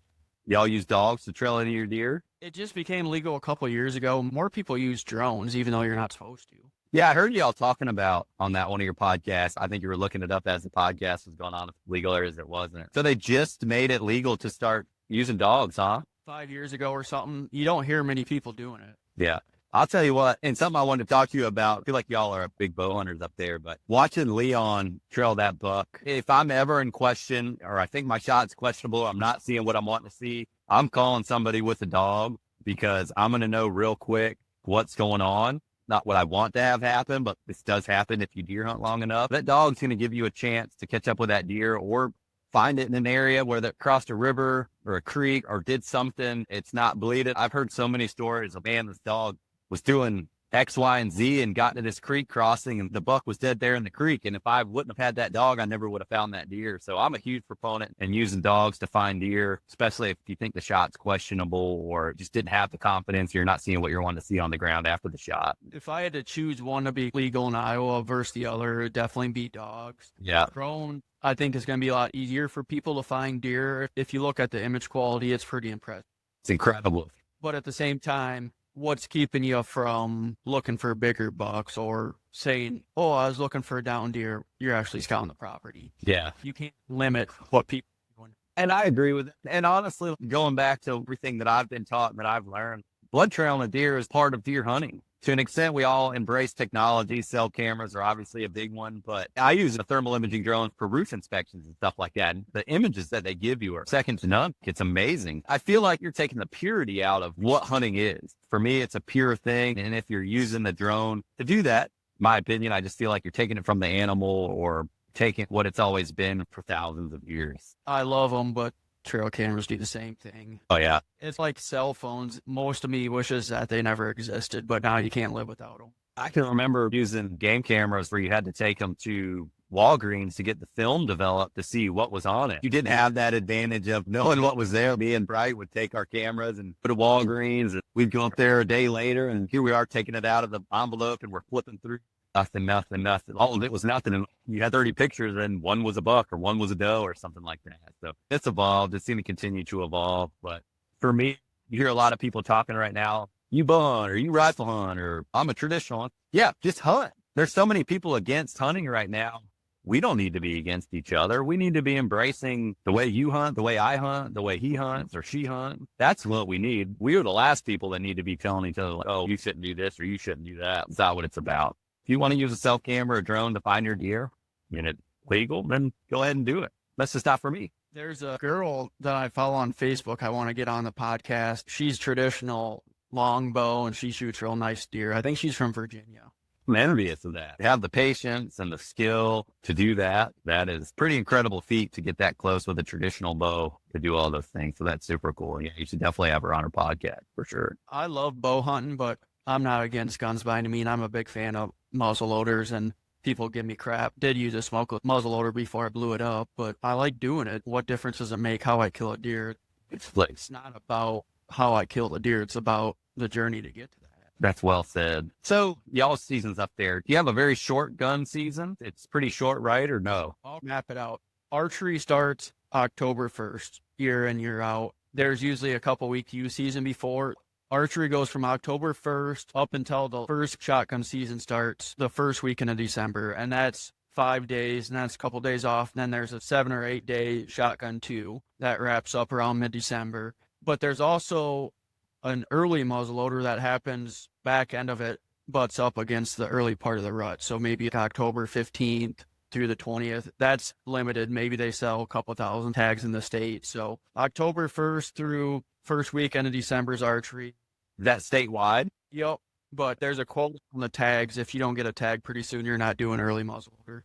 Y'all use dogs to trail into your deer? It just became legal a couple of years ago. More people use drones, even though you're not supposed to. Yeah, I heard y'all talking about on that one of your podcasts. I think you were looking it up as the podcast was going on, if legal or as it wasn't. So they just made it legal to start using dogs, huh? 5 years ago or something. You don't hear many people doing it. Yeah. I'll tell you what, and something I wanted to talk to you about, I feel like y'all are big bow hunters up there, but watching Leon trail that buck, if I'm ever in question, or I think my shot's questionable, I'm not seeing what I'm wanting to see, I'm calling somebody with a dog, because I'm going to know real quick what's going on. Not what I want to have happen, but this does happen if you deer hunt long enough. That dog's going to give you a chance to catch up with that deer or find it in an area where it crossed a river or a creek or did something. It's not bleeding. I've heard so many stories of, man, this dog was doing X, Y, and Z and got to this creek crossing and the buck was dead there in the creek. And if I wouldn't have had that dog, I never would have found that deer. So I'm a huge proponent in using dogs to find deer, especially if you think the shot's questionable or just didn't have the confidence. You're not seeing what you're wanting to see on the ground after the shot. If I had to choose one to be legal in Iowa versus the other, it'd definitely be dogs. Yeah. Drone, I think, is going to be a lot easier for people to find deer. If you look at the image quality, it's pretty impressive. It's incredible. But at the same time, what's keeping you from looking for bigger bucks or saying, oh, I was looking for a down deer? You're actually scouting the property. Yeah. You can't limit what people are doing. And I agree with it. And honestly, going back to everything that I've been taught and that I've learned, blood trail on a deer is part of deer hunting. To an extent, we all embrace technology. Cell cameras are obviously a big one, but I use the thermal imaging drones for roof inspections and stuff like that. And the images that they give you are second to none. It's amazing. I feel like you're taking the purity out of what hunting is. For me, it's a pure thing. And if you're using the drone to do that, my opinion, I just feel like you're taking it from the animal or taking what it's always been for thousands of years. I love them, but trail cameras do the same thing. Oh, yeah. It's like cell phones. Most of me wishes that they never existed, but now you can't live without them. I can remember using game cameras where you had to take them to Walgreens to get the film developed to see what was on it. You didn't have that advantage of knowing what was there. Me and Bright would take our cameras and put a Walgreens, and we'd go up there a day later, and here we are taking it out of the envelope, and we're flipping through. Nothing. All of it was nothing. And you had 30 pictures and one was a buck or one was a doe or something like that. So it's evolved. It's going to continue to evolve. But for me, you hear a lot of people talking right now, you bow hunt or you rifle hunt or I'm a traditional hunt. Yeah, just hunt. There's so many people against hunting right now. We don't need to be against each other. We need to be embracing the way you hunt, the way I hunt, the way he hunts or she hunts. That's what we need. We are the last people that need to be telling each other, like, oh, you shouldn't do this or you shouldn't do that. That's not what it's about. If you want to use a cell camera or drone to find your deer and it's legal, then go ahead and do it. That's just not for me. There's a girl that I follow on Facebook. I want to get on the podcast. She's traditional longbow and she shoots real nice deer. I think she's from Virginia. I'm envious of that. To have the patience and the skill to do that. That is pretty incredible feat to get that close with a traditional bow to do all those things. So that's super cool. Yeah, you should definitely have her on her podcast for sure. I love bow hunting, but I'm not against guns by any means. I'm a big fan of muzzle loaders, and people give me crap. Did use a smokeless muzzle loader before I blew it up, but I like doing it. What difference does it make how I kill a deer? It's not about how I kill the deer. It's about the journey to get to that. That's well said. So y'all's season's up there. Do you have a very short gun season? It's pretty short, right? Or no? I'll map it out. Archery starts October 1st, year in, year out. There's usually a couple week use season before. Archery goes from October 1st up until the first shotgun season starts the first weekend of December. And that's 5 days, and that's a couple days off. And then there's a 7 or 8 day shotgun 2 that wraps up around mid-December. But there's also an early muzzleloader that happens back end of it, butts up against the early part of the rut. So maybe October 15th through the 20th. That's limited. Maybe they sell a couple thousand tags in the state. So October 1st through first weekend of December is archery. Is that statewide? Yep. But there's a quote on the tags. If you don't get a tag pretty soon, you're not doing early muzzleloader.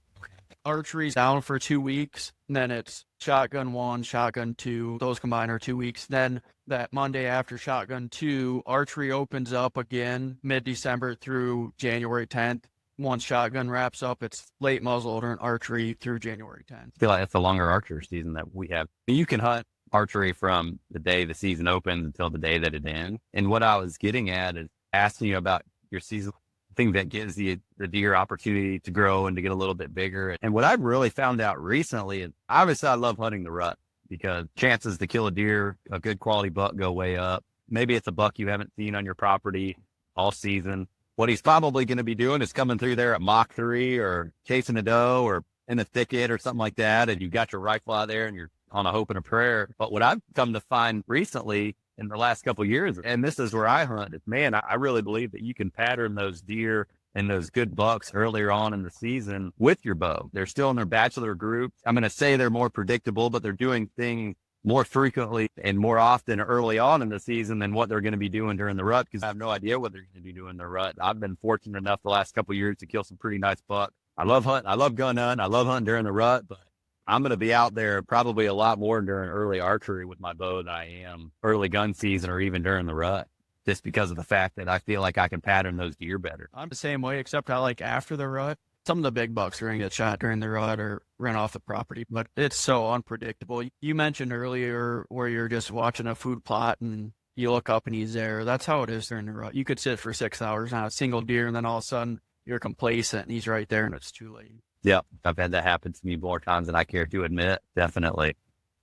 Archery's down for 2 weeks. Then it's shotgun 1, shotgun 2. Those combined are 2 weeks. Then that Monday after shotgun 2, archery opens up again mid-December through January 10th. Once shotgun wraps up, it's late muzzleloader and archery through January 10th. I feel like it's a longer archery season that we have. You can hunt archery from the day the season opens until the day that it ends. And what I was getting at is asking you about your season thing that gives the deer opportunity to grow and to get a little bit bigger. And what I've really found out recently is obviously I love hunting the rut because chances to kill a deer, a good quality buck, go way up. Maybe it's a buck you haven't seen on your property all season. What he's probably going to be doing is coming through there at Mach 3 or chasing a doe or in a thicket or something like that. And you got your rifle out there and you're on a hope and a prayer. But what I've come to find recently in the last couple of years, and this is where I hunt, is, man, I really believe that you can pattern those deer and those good bucks earlier on in the season with your bow. They're still in their bachelor group. I'm going to say they're more predictable, but they're doing things more frequently and more often early on in the season than what they're going to be doing during the rut, because I have no idea what they're going to be doing in the rut. I've been fortunate enough the last couple of years to kill some pretty nice bucks. I love hunting. I love gun hunting. I love hunting during the rut, but I'm going to be out there probably a lot more during early archery with my bow than I am early gun season or even during the rut, just because of the fact that I feel like I can pattern those deer better. I'm the same way, except I like after the rut. Some of the big bucks are going to get shot during the rut or run off the property, but it's so unpredictable. You mentioned earlier where you're just watching a food plot and you look up and he's there. That's how it is during the rut. You could sit for 6 hours on a single deer and then all of a sudden you're complacent and he's right there and it's too late. Yeah, I've had that happen to me more times than I care to admit. Definitely.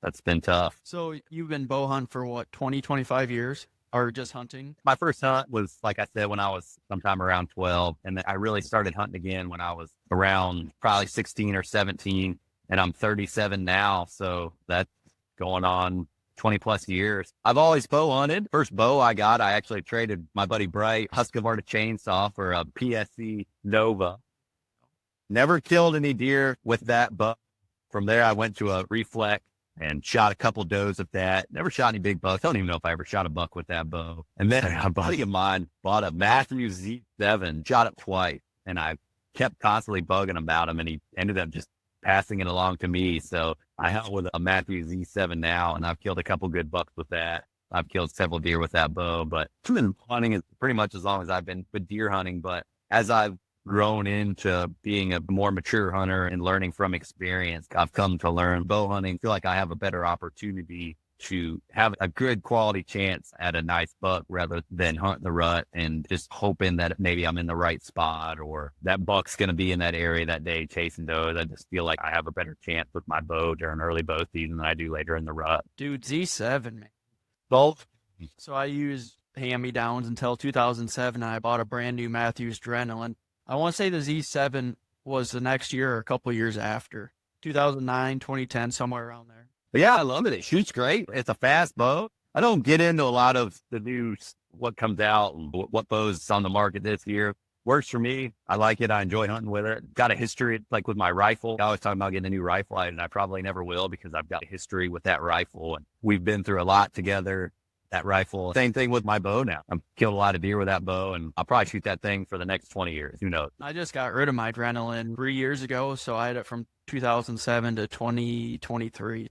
That's been tough. So you've been bow hunting for what, 20, 25 years? Or just hunting? My first hunt was, like I said, when I was sometime around 12. And then I really started hunting again when I was around probably 16 or 17. And I'm 37 now. So that's going on 20 plus years. I've always bow hunted. First bow I got, I actually traded my buddy Bright Husqvarna chainsaw for a PSC Nova. Never killed any deer with that bow. From there, I went to a reflex and shot a couple does with that. Never shot any big bucks. I don't even know if I ever shot a buck with that bow. And then a buddy of mine bought a Matthews Z7, shot it twice, and I kept constantly bugging about him, and he ended up just passing it along to me. So I hunt with a Matthews Z7 now, and I've killed a couple good bucks with that. I've killed several deer with that bow, but I've been hunting it pretty much as long as I've been with deer hunting. But as I've grown into being a more mature hunter and learning from experience, I've come to learn bow hunting. I feel like I have a better opportunity to have a good quality chance at a nice buck rather than hunting the rut and just hoping that maybe I'm in the right spot or that buck's going to be in that area that day chasing does. I just feel like I have a better chance with my bow during early bow season than I do later in the rut. Dude, Z7, man. Both. So I used hand-me-downs until 2007. I bought a brand new Matthews Adrenaline. I want to say the Z7 was the next year or a couple years after. 2009, 2010, somewhere around there. But yeah, I love it. It shoots great. It's a fast bow. I don't get into a lot of the news, what comes out and what bows is on the market this year. Works for me. I like it. I enjoy hunting with it. Got a history, like with my rifle. I always talk about getting a new rifle, and I probably never will because I've got a history with that rifle. And we've been through a lot together. That rifle. Same thing with my bow now. I've killed a lot of deer with that bow, and I'll probably shoot that thing for the next 20 years. Who knows? I just got rid of my Adrenaline 3 years ago, so I had it from 2007 to 2023,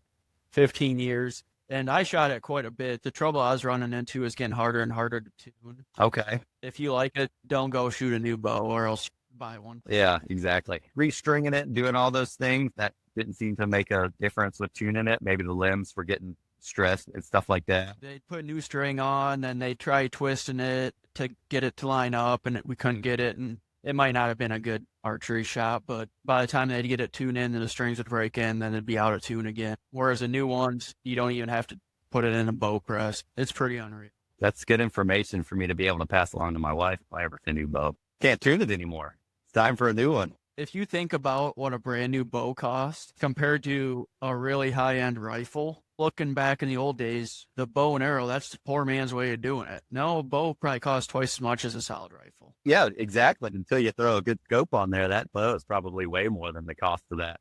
15 years. And I shot it quite a bit. The trouble I was running into is getting harder and harder to tune. Okay. If you like it, don't go shoot a new bow or else buy one. Yeah, exactly. Restringing it and doing all those things, that didn't seem to make a difference with tuning it. Maybe the limbs were getting stressed and stuff like that. They put a new string on and they tried twisting it to get it to line up, and we couldn't get it. And it might not have been a good archery shot, but by the time they'd get it tuned in and the strings would break in, then it'd be out of tune again. Whereas the new ones, you don't even have to put it in a bow press. It's pretty unreal. That's good information for me to be able to pass along to my wife if I ever get a new bow. Can't tune it anymore. It's time for a new one. If you think about what a brand new bow costs compared to a really high-end rifle, looking back in the old days, the bow and arrow, that's the poor man's way of doing it. No, a bow probably costs twice as much as a solid rifle. Yeah, exactly. Until you throw a good scope on there, that bow is probably way more than the cost of that.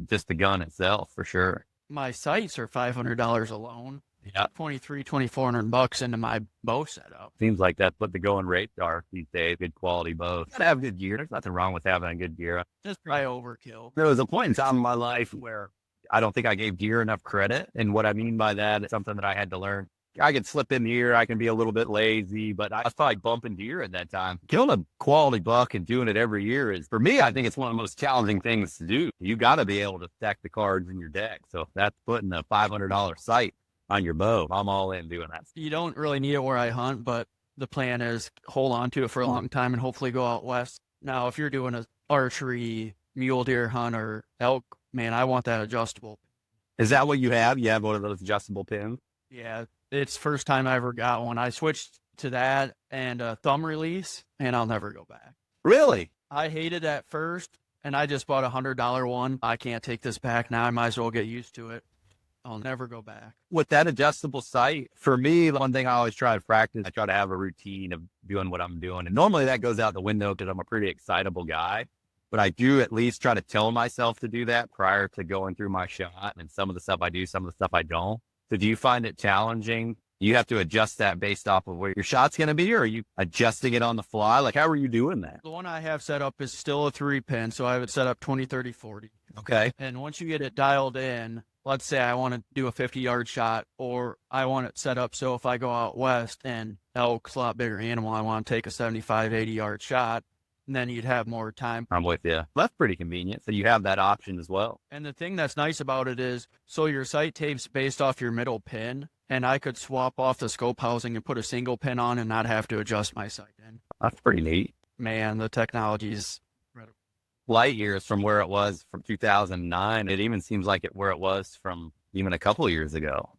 Just the gun itself, for sure. My sights are $500 alone. Yeah. $2,400 into my bow setup. Seems like that's what the going rates are these days. Good quality bows. Gotta have good gear. There's nothing wrong with having a good gear. Just probably overkill. There was a point in time in my life where I don't think I gave gear enough credit. And what I mean by that is something that I had to learn. I can slip in the ear. I can be a little bit lazy, but I was probably bumping deer at that time. Killing a quality buck and doing it every year is, for me, I think it's one of the most challenging things to do. You got to be able to stack the cards in your deck. So that's putting a $500 sight on your bow. I'm all in doing that. You don't really need it where I hunt, but the plan is hold on to it for a long time and hopefully go out west. Now, if you're doing an archery, mule deer hunt, or elk, man, I want that adjustable. Is that what you have? You have one of those adjustable pins? Yeah, it's first time I ever got one. I switched to that and a thumb release, and I'll never go back. Really? I hated at first, and I just bought a $100 one. I can't take this back now. I might as well get used to it. I'll never go back. With that adjustable sight, for me, one thing I always try to practice, I try to have a routine of doing what I'm doing. And normally that goes out the window because I'm a pretty excitable guy. But I do at least try to tell myself to do that prior to going through my shot. And some of the stuff I do, some of the stuff I don't. So do you find it challenging? You have to adjust that based off of where your shot's going to be, or are you adjusting it on the fly? Like, how are you doing that? The one I have set up is still a 3-pin, so I have it set up 20, 30, 40. Okay. And once you get it dialed in, let's say I want to do a 50-yard shot, or I want it set up so if I go out west and elk's a lot bigger animal, I want to take a 75, 80-yard shot, and then you'd have more time. I'm with you. That's pretty convenient. So you have that option as well. And the thing that's nice about it is, so your sight tape's based off your middle pin, and I could swap off the scope housing and put a single pin on and not have to adjust my sight in. That's pretty neat. Man, the technology is incredible. Light years from where it was from 2009. It even seems like it where it was from even a couple of years ago.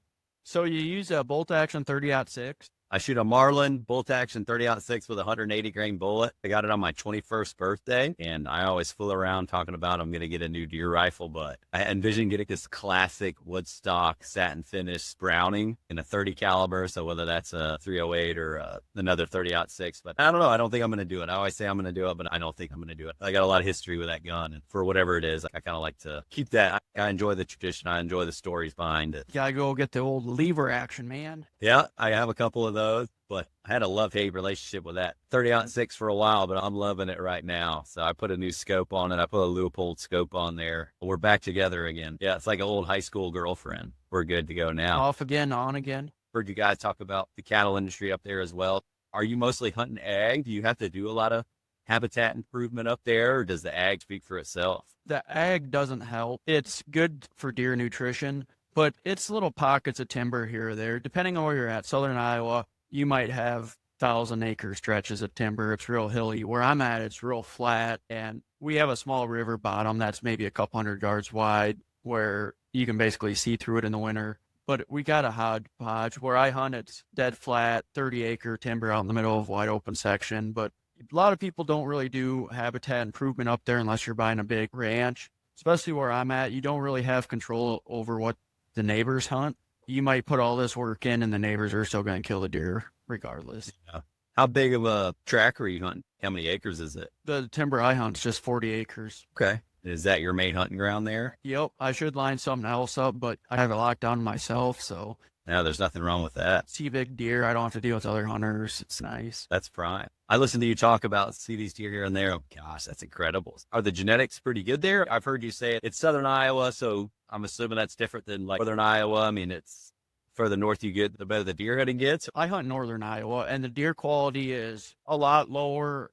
So you use a bolt action 30-06. I shoot a Marlin bolt action 30-06 with a 180 grain bullet. I got it on my 21st birthday, and I always fool around talking about I'm going to get a new deer rifle, but I envision getting this classic Woodstock satin finish Browning in a 30 caliber. So whether that's a 308 or another 30-06, but I don't know. I don't think I'm going to do it. I always say I'm going to do it, but I don't think I'm going to do it. I got a lot of history with that gun, and for whatever it is, I kind of like to keep that. I enjoy the tradition. I enjoy the stories behind it. Gotta go get the old lever action, man. Yeah, I have a couple of those, but I had a love-hate relationship with that 30-06 for a while, but I'm loving it right now. So I put a new scope on it. I put a Leupold scope on there. We're back together again. Yeah, it's like an old high school girlfriend. We're good to go now. Off again, on again. Heard you guys talk about the cattle industry up there as well. Are you mostly hunting ag? Do you have to do a lot of habitat improvement up there, or does the ag speak for itself? The ag doesn't help. It's good for deer nutrition, but it's little pockets of timber here or there. Depending on where you're at, southern Iowa, you might have 1,000-acre stretches of timber. It's real hilly. Where I'm at, it's real flat, and we have a small river bottom that's maybe a couple hundred yards wide where you can basically see through it in the winter. But we got a hodgepodge. Where I hunt, it's dead flat, 30-acre timber out in the middle of a wide open section. But a lot of people don't really do habitat improvement up there unless you're buying a big ranch. Especially where I'm at, you don't really have control over what the neighbors hunt. You might put all this work in and the neighbors are still going to kill the deer regardless. Yeah. How big of a tract are you hunting? How many acres is it? The timber I hunt is just 40 acres. Okay. Is that your main hunting ground there? Yep. I should line something else up, but I have it locked down myself, so. No, there's nothing wrong with that. See big deer. I don't have to deal with other hunters. It's nice. That's prime. I listen to you talk about see these deer here and there. Oh, gosh, that's incredible. Are the genetics pretty good there? I've heard you say it's southern Iowa, so I'm assuming that's different than like northern Iowa. I mean, it's further north you get, the better the deer hunting gets. I hunt northern Iowa, and the deer quality is a lot lower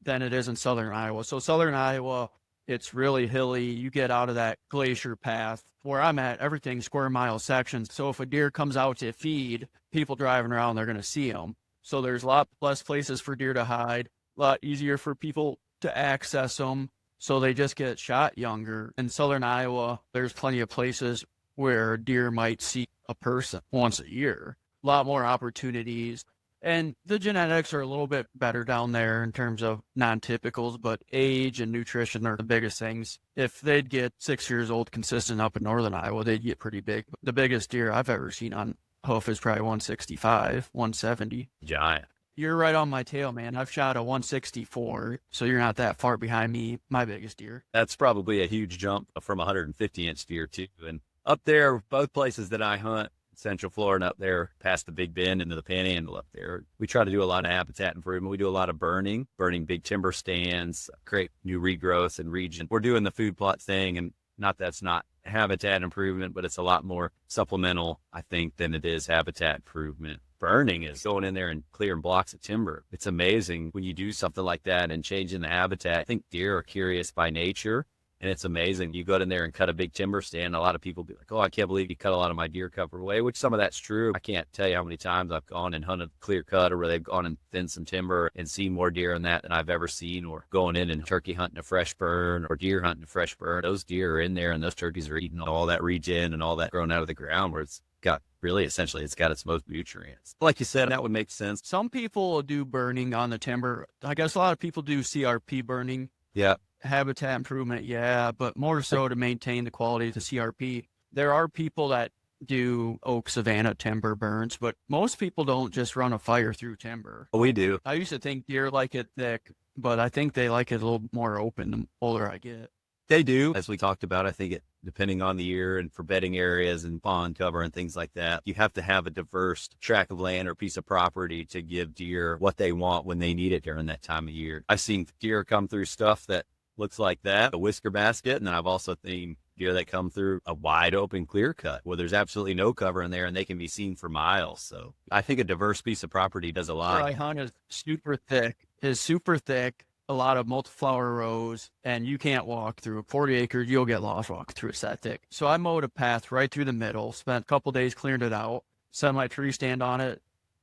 than it is in southern Iowa. So southern Iowa, it's really hilly. You get out of that glacier path. Where I'm at, everything's square mile sections. So if a deer comes out to feed, people driving around, they're going to see them. So there's a lot less places for deer to hide, a lot easier for people to access them. So they just get shot younger. In southern Iowa, there's plenty of places where deer might see a person once a year. A lot more opportunities. And the genetics are a little bit better down there in terms of non-typicals, but age and nutrition are the biggest things. If they'd get 6 years old consistent up in northern Iowa, they'd get pretty big. The biggest deer I've ever seen on hoof is probably 165, 170. Giant. You're right on my tail, man. I've shot a 164, so you're not that far behind me, my biggest deer. That's probably a huge jump from a 150-inch deer, too. And up there, both places that I hunt, Central Florida up there past the Big Bend into the Panhandle up there, we try to do a lot of habitat improvement. We do a lot of burning big timber stands, create new regrowth and region. We're doing the food plot thing, and not that's not habitat improvement, but it's a lot more supplemental, I think, than it is habitat improvement. Burning is going in there and clearing blocks of timber. It's amazing when you do something like that and changing the habitat. I think deer are curious by nature. And it's amazing. You go in there and cut a big timber stand. A lot of people be like, oh, I can't believe you cut a lot of my deer cover away, which some of that's true. I can't tell you how many times I've gone and hunted clear cut, or where they've gone and thinned some timber and seen more deer in that than I've ever seen, or going in and turkey hunting a fresh burn or deer hunting a fresh burn. Those deer are in there and those turkeys are eating all that regen and all that grown out of the ground, where it's got really essentially it's got its most nutrients. Like you said, that would make sense. Some people do burning on the timber. I guess a lot of people do CRP burning. Yeah. Habitat improvement, yeah, but more so to maintain the quality of the CRP. There are people that do oak savanna timber burns, but most people don't just run a fire through timber. We do. I used to think deer like it thick, but I think they like it a little more open the older I get. They do. As we talked about, I think it, depending on the year and for bedding areas and pond cover and things like that, you have to have a diverse tract of land or piece of property to give deer what they want when they need it during that time of year. I've seen deer come through stuff that looks like that, a whisker basket, and then I've also seen deer that come through a wide open clear cut where there's absolutely no cover in there and they can be seen for miles. So I think a diverse piece of property does a lot. Where I hunt is super thick, a lot of multi-flower rows, and you can't walk through 40 acres. You'll get lost walking through. It's that thick. So I mowed a path right through the middle, spent a couple days clearing it out, set my tree stand on it.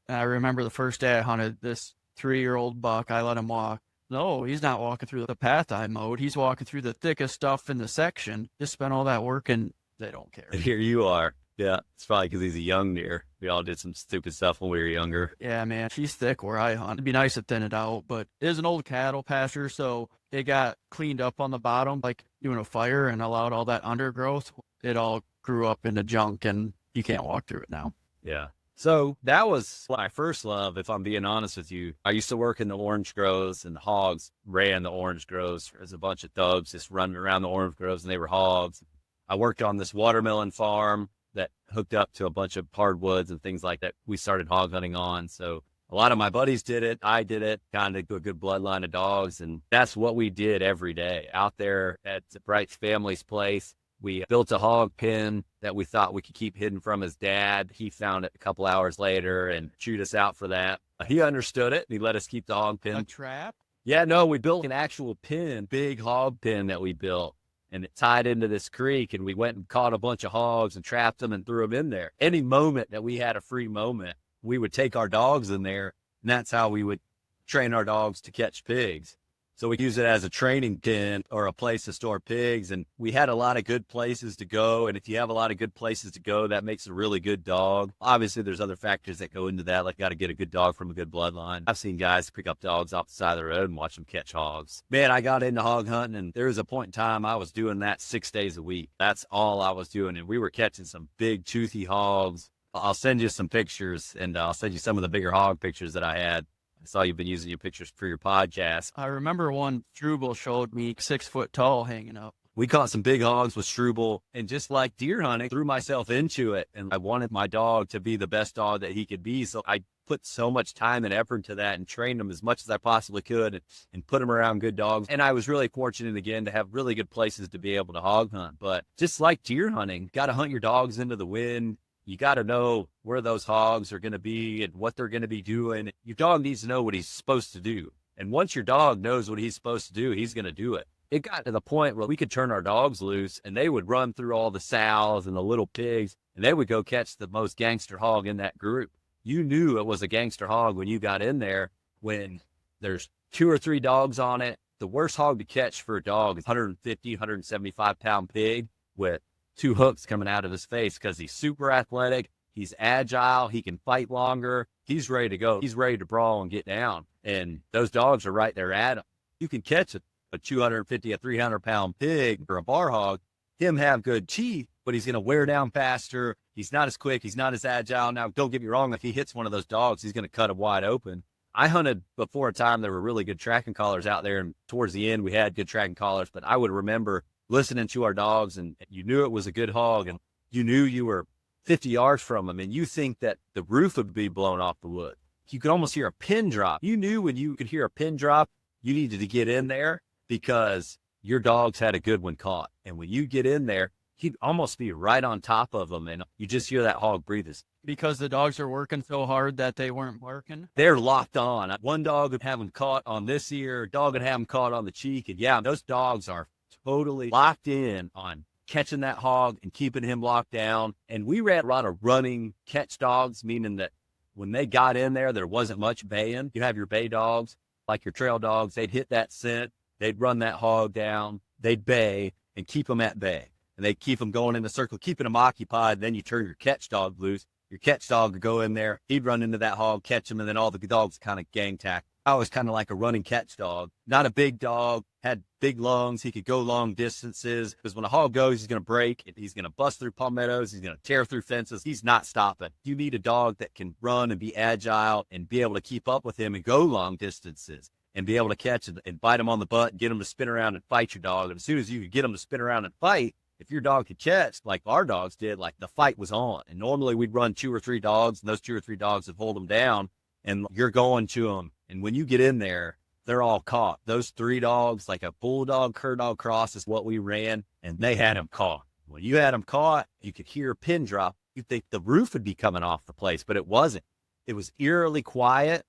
And I remember the first day I hunted this 3-year-old buck. I let him walk. No, he's not walking through the path I mowed. He's walking through the thickest stuff in the section. Just spent all that work and they don't care. And here you are Yeah, it's probably because he's a young deer. We all did some stupid stuff when we were younger. Yeah, man, she's thick where I hunt. It'd be nice to thin it out, but it is an old cattle pasture, so it got cleaned up on the bottom, like doing a fire, and allowed all that undergrowth. It all grew up into junk, and you can't walk through it now. Yeah. So that was my first love, if I'm being honest with you. I used to work in the orange groves, and the hogs ran the orange groves. There's a bunch of thugs just running around the orange groves, and they were hogs. I worked on this watermelon farm that hooked up to a bunch of hardwoods and things like that we started hog hunting on. So a lot of my buddies did it. I did it, kind of a good bloodline of dogs. And that's what we did every day out there at Bright's family's place. We built a hog pen that we thought we could keep hidden from his dad. He found it a couple hours later and chewed us out for that. He understood it. And he let us keep the hog pen. A trap? Yeah, no, we built an actual pen, big hog pen that we built. And it tied into this creek, and we went and caught a bunch of hogs and trapped them and threw them in there. Any moment that we had a free moment, we would take our dogs in there, and that's how we would train our dogs to catch pigs. So we use it as a training pen or a place to store pigs. And we had a lot of good places to go. And if you have a lot of good places to go, that makes a really good dog. Obviously, there's other factors that go into that, like got to get a good dog from a good bloodline. I've seen guys pick up dogs off the side of the road and watch them catch hogs. Man, I got into hog hunting, and there was a point in time I was doing that 6 days a week. That's all I was doing. And we were catching some big, toothy hogs. I'll send you some pictures, and I'll send you some of the bigger hog pictures that I had. I saw you've been using your pictures for your podcast. I remember one Struble showed me 6 foot tall hanging up. We caught some big hogs with Struble, and just like deer hunting, threw myself into it. And I wanted my dog to be the best dog that he could be. So I put so much time and effort into that and trained him as much as I possibly could and put him around good dogs. And I was really fortunate again to have really good places to be able to hog hunt. But just like deer hunting, got to hunt your dogs into the wind. You got to know where those hogs are going to be and what they're going to be doing. Your dog needs to know what he's supposed to do. And once your dog knows what he's supposed to do, he's going to do it. It got to the point where we could turn our dogs loose, and they would run through all the sows and the little pigs, and they would go catch the most gangster hog in that group. You knew it was a gangster hog when you got in there, when there's 2 or 3 dogs on it. The worst hog to catch for a dog is 150, 175-pound pig with 2 hooks coming out of his face, because he's super athletic, he's agile, he can fight longer, he's ready to go, he's ready to brawl and get down, and those dogs are right there at him. You can catch a 250, a 300-pound pig or a bar hog, him have good teeth, but he's going to wear down faster, he's not as quick, he's not as agile. Now, don't get me wrong, if he hits one of those dogs, he's going to cut him wide open. I hunted before a time there were really good tracking collars out there, and towards the end we had good tracking collars, but I would remember listening to our dogs, and you knew it was a good hog, and you knew you were 50 yards from him, and you think that the roof would be blown off the wood. You could almost hear a pin drop. You knew when you could hear a pin drop, you needed to get in there because your dogs had a good one caught. And when you get in there, he'd almost be right on top of them, and you just hear that hog breathe. Because the dogs are working so hard that they weren't working? They're locked on. One dog would have them caught on this ear, a dog would have them caught on the cheek, and yeah, those dogs are totally locked in on catching that hog and keeping him locked down. And we ran a lot of running catch dogs, meaning that when they got in there, there wasn't much baying. You have your bay dogs, like your trail dogs, they'd hit that scent, they'd run that hog down, they'd bay and keep them at bay. And they'd keep them going in a circle, keeping them occupied. Then you turn your catch dog loose. Your catch dog would go in there, he'd run into that hog, catch him, and then all the dogs kind of gang tack. I was kind of like a running catch dog, not a big dog, had big lungs. He could go long distances, because when a hog goes, he's going to break. He's going to bust through palmettos. He's going to tear through fences. He's not stopping. You need a dog that can run and be agile and be able to keep up with him and go long distances and be able to catch and bite him on the butt and get him to spin around and fight your dog. And as soon as you could get him to spin around and fight, if your dog could catch, like our dogs did, like the fight was on. And normally we'd run 2 or 3 dogs, and those 2 or 3 dogs would hold them down, and you're going to them. And when you get in there, they're all caught. Those 3 dogs, like a bulldog, cur dog cross is what we ran, and they had them caught. When you had them caught, you could hear a pin drop. You'd think the roof would be coming off the place, but it wasn't. It was eerily quiet.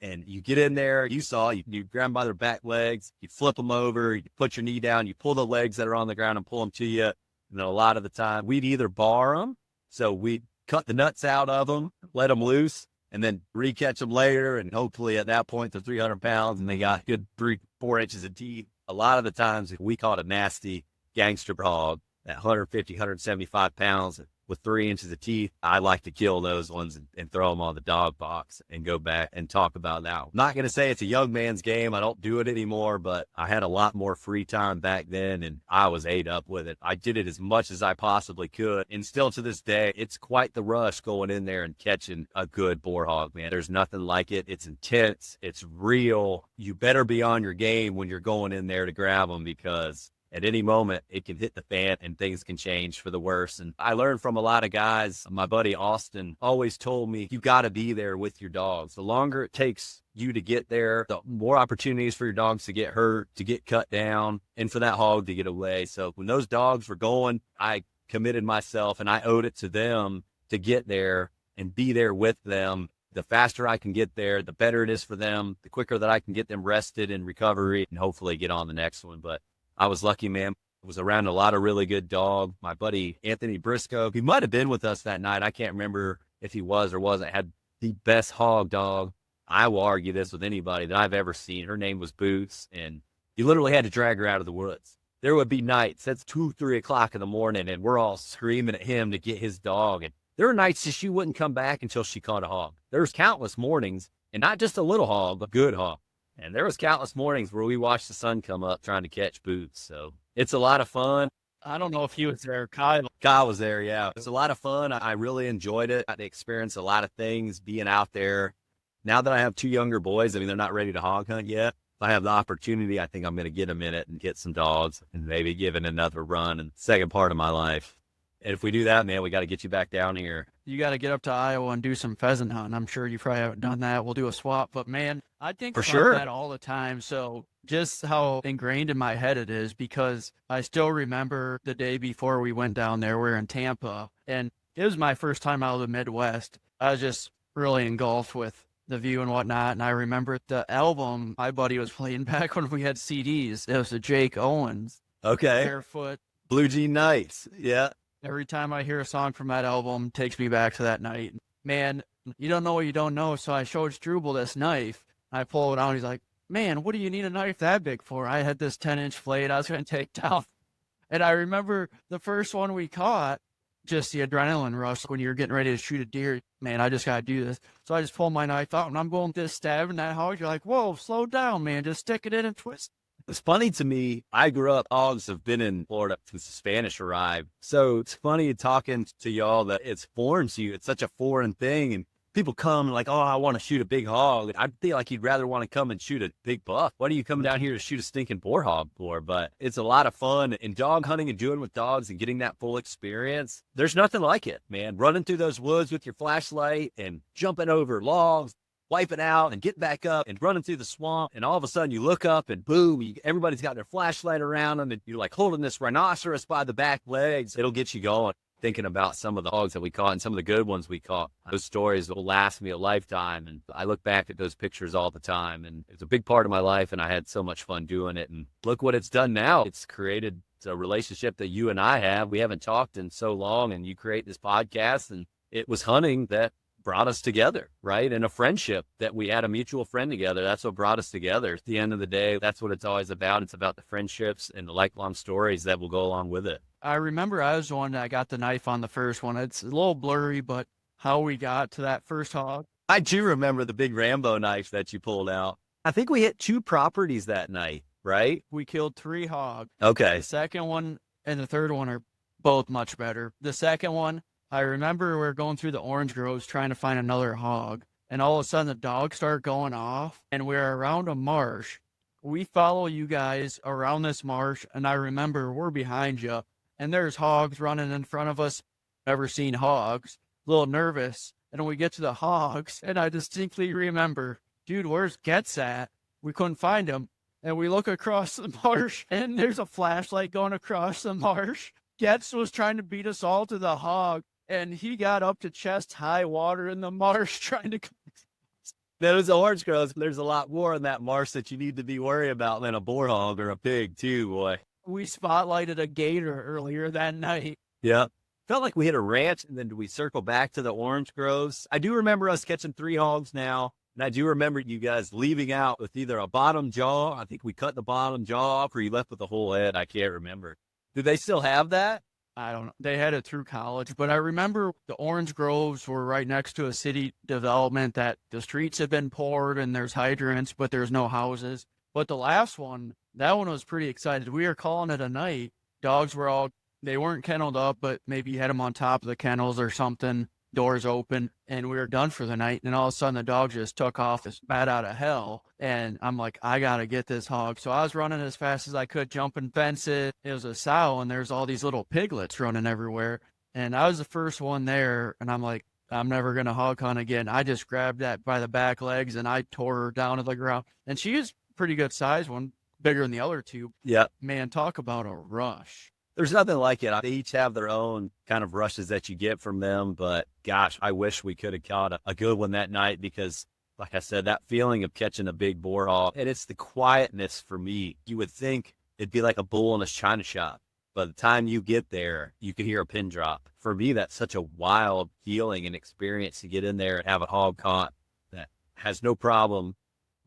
And you get in there, you grab them by their back legs, you flip them over, you put your knee down, you pull the legs that are on the ground and pull them to you. And then a lot of the time, we'd either bar them, so we'd cut the nuts out of them, let them loose, and then re-catch them later. And hopefully at that point, they're 300 pounds and they got good 3-4 inches of teeth. A lot of the times, if we caught a nasty gangster hog at 150, 175 pounds, with 3 inches of teeth, I like to kill those ones and throw them on the dog box and go back and talk about that. I'm not going to say it's a young man's game. I don't do it anymore, but I had a lot more free time back then and I was ate up with it. I did it as much as I possibly could. And still to this day, it's quite the rush going in there and catching a good boar hog, man. There's nothing like it. It's intense. It's real. You better be on your game when you're going in there to grab them, because at any moment, it can hit the fan and things can change for the worse. And I learned from a lot of guys. My buddy Austin always told me, you got to be there with your dogs. The longer it takes you to get there, the more opportunities for your dogs to get hurt, to get cut down, and for that hog to get away. So when those dogs were going, I committed myself and I owed it to them to get there and be there with them. The faster I can get there, the better it is for them, the quicker that I can get them rested in recovery and hopefully get on the next one. But I was lucky, man. I was around a lot of really good dog. My buddy Anthony Briscoe, he might have been with us that night. I can't remember if he was or wasn't. Had the best hog dog. I will argue this with anybody that I've ever seen. Her name was Boots, and you literally had to drag her out of the woods. There would be nights, that's 2, 3 o'clock in the morning, and we're all screaming at him to get his dog. And there were nights that she wouldn't come back until she caught a hog. There's countless mornings, and not just a little hog, but good hog. And there was countless mornings where we watched the sun come up trying to catch Boots. So it's a lot of fun. I don't know if he was there. Kyle was there, yeah. It was a lot of fun. I really enjoyed it. I experienced a lot of things being out there. Now that I have 2 younger boys, I mean, they're not ready to hog hunt yet. If I have the opportunity, I think I'm going to get them in it and get some dogs and maybe give it another run in the second part of my life. And if we do that, man, we got to get you back down here. You got to get up to Iowa and do some pheasant hunting. I'm sure you probably haven't done that. We'll do a swap. But, man, I think about that all the time. So just how ingrained in my head it is, because I still remember the day before we went down there. We were in Tampa, and it was my first time out of the Midwest. I was just really engulfed with the view and whatnot. And I remember the album my buddy was playing back when we had CDs. It was the Jake Owens. Okay. Barefoot. Blue Jean Nights. Yeah. Every time I hear a song from that album, it takes me back to that night. Man, you don't know what you don't know. So I showed Struble this knife. I pull it out. He's like, man, what do you need a knife that big for? I had this 10-inch blade I was going to take down. And I remember the first one we caught, just the adrenaline rush when you're getting ready to shoot a deer. Man, I just got to do this. So I just pulled my knife out and I'm going to stab in that hog. You're like, whoa, slow down, man. Just stick it in and twist. It's funny to me. I grew up, hogs have been in Florida since the Spanish arrived. So it's funny talking to y'all that it's foreign to you. It's such a foreign thing. And people come like, oh, I want to shoot a big hog. I feel like you'd rather want to come and shoot a big buck. What are you coming down here to shoot a stinking boar hog for? But it's a lot of fun. And dog hunting and doing with dogs and getting that full experience, there's nothing like it, man. Running through those woods with your flashlight and jumping over logs, wiping out and get back up and running through the swamp. And all of a sudden you look up and boom, everybody's got their flashlight around them and you're like holding this rhinoceros by the back legs. It'll get you going. Thinking about some of the hogs that we caught and some of the good ones we caught. Those stories will last me a lifetime. And I look back at those pictures all the time. And it's a big part of my life. And I had so much fun doing it. And look what it's done now. It's created a relationship that you and I have. We haven't talked in so long. And you create this podcast. And it was hunting that brought us together, right? And a friendship that we had a mutual friend together. That's what brought us together. At the end of the day, that's what it's always about. It's about the friendships and the lifelong stories that will go along with it. I remember I was the one that got the knife on the first one. It's a little blurry, but how we got to that first hog. I do remember the big Rambo knife that you pulled out. I think we hit 2 properties that night, right? We killed 3 hogs. Okay. The second one and the third one are both much better. The second one, I remember we were going through the orange groves trying to find another hog. And all of a sudden the dogs start going off and we're around a marsh. We follow you guys around this marsh. And I remember we're behind you and there's hogs running in front of us. Never seen hogs. A little nervous. And when we get to the hogs, and I distinctly remember, dude, where's Getz at? We couldn't find him. And we look across the marsh and there's a flashlight going across the marsh. Getz was trying to beat us all to the hog. And he got up to chest high water in the marsh trying to. Those orange groves, there's a lot more in that marsh that you need to be worried about than a boar hog or a pig too, boy. We spotlighted a gator earlier that night. Yeah. Felt like we hit a ranch and then we circle back to the orange groves. I do remember us catching 3 hogs now. And I do remember you guys leaving out with either a bottom jaw. I think we cut the bottom jaw off or you left with the whole head. I can't remember. Do they still have that? I don't know. They had it through college, but I remember the orange groves were right next to a city development that the streets have been poured and there's hydrants, but there's no houses. But the last one, that one was pretty excited. We were calling it a night. Dogs were all, they weren't kenneled up, but maybe you had them on top of the kennels or something, doors open, and we were done for the night. And all of a sudden the dog just took off as bad out of hell. And I'm like, I got to get this hog. So I was running as fast as I could, jumping fences. It was a sow, and there's all these little piglets running everywhere. And I was the first one there, and I'm like, I'm never going to hog hunt again. I just grabbed that by the back legs, and I tore her down to the ground. And she is pretty good size one, bigger than the other two. Yeah. Man, talk about a rush. There's nothing like it. They each have their own kind of rushes that you get from them. But gosh, I wish we could have caught a good one that night because, like I said, that feeling of catching a big boar hog, and it's the quietness for me. You would think it'd be like a bull in a china shop. By the time you get there, you can hear a pin drop. For me, that's such a wild feeling and experience to get in there and have a hog caught that has no problem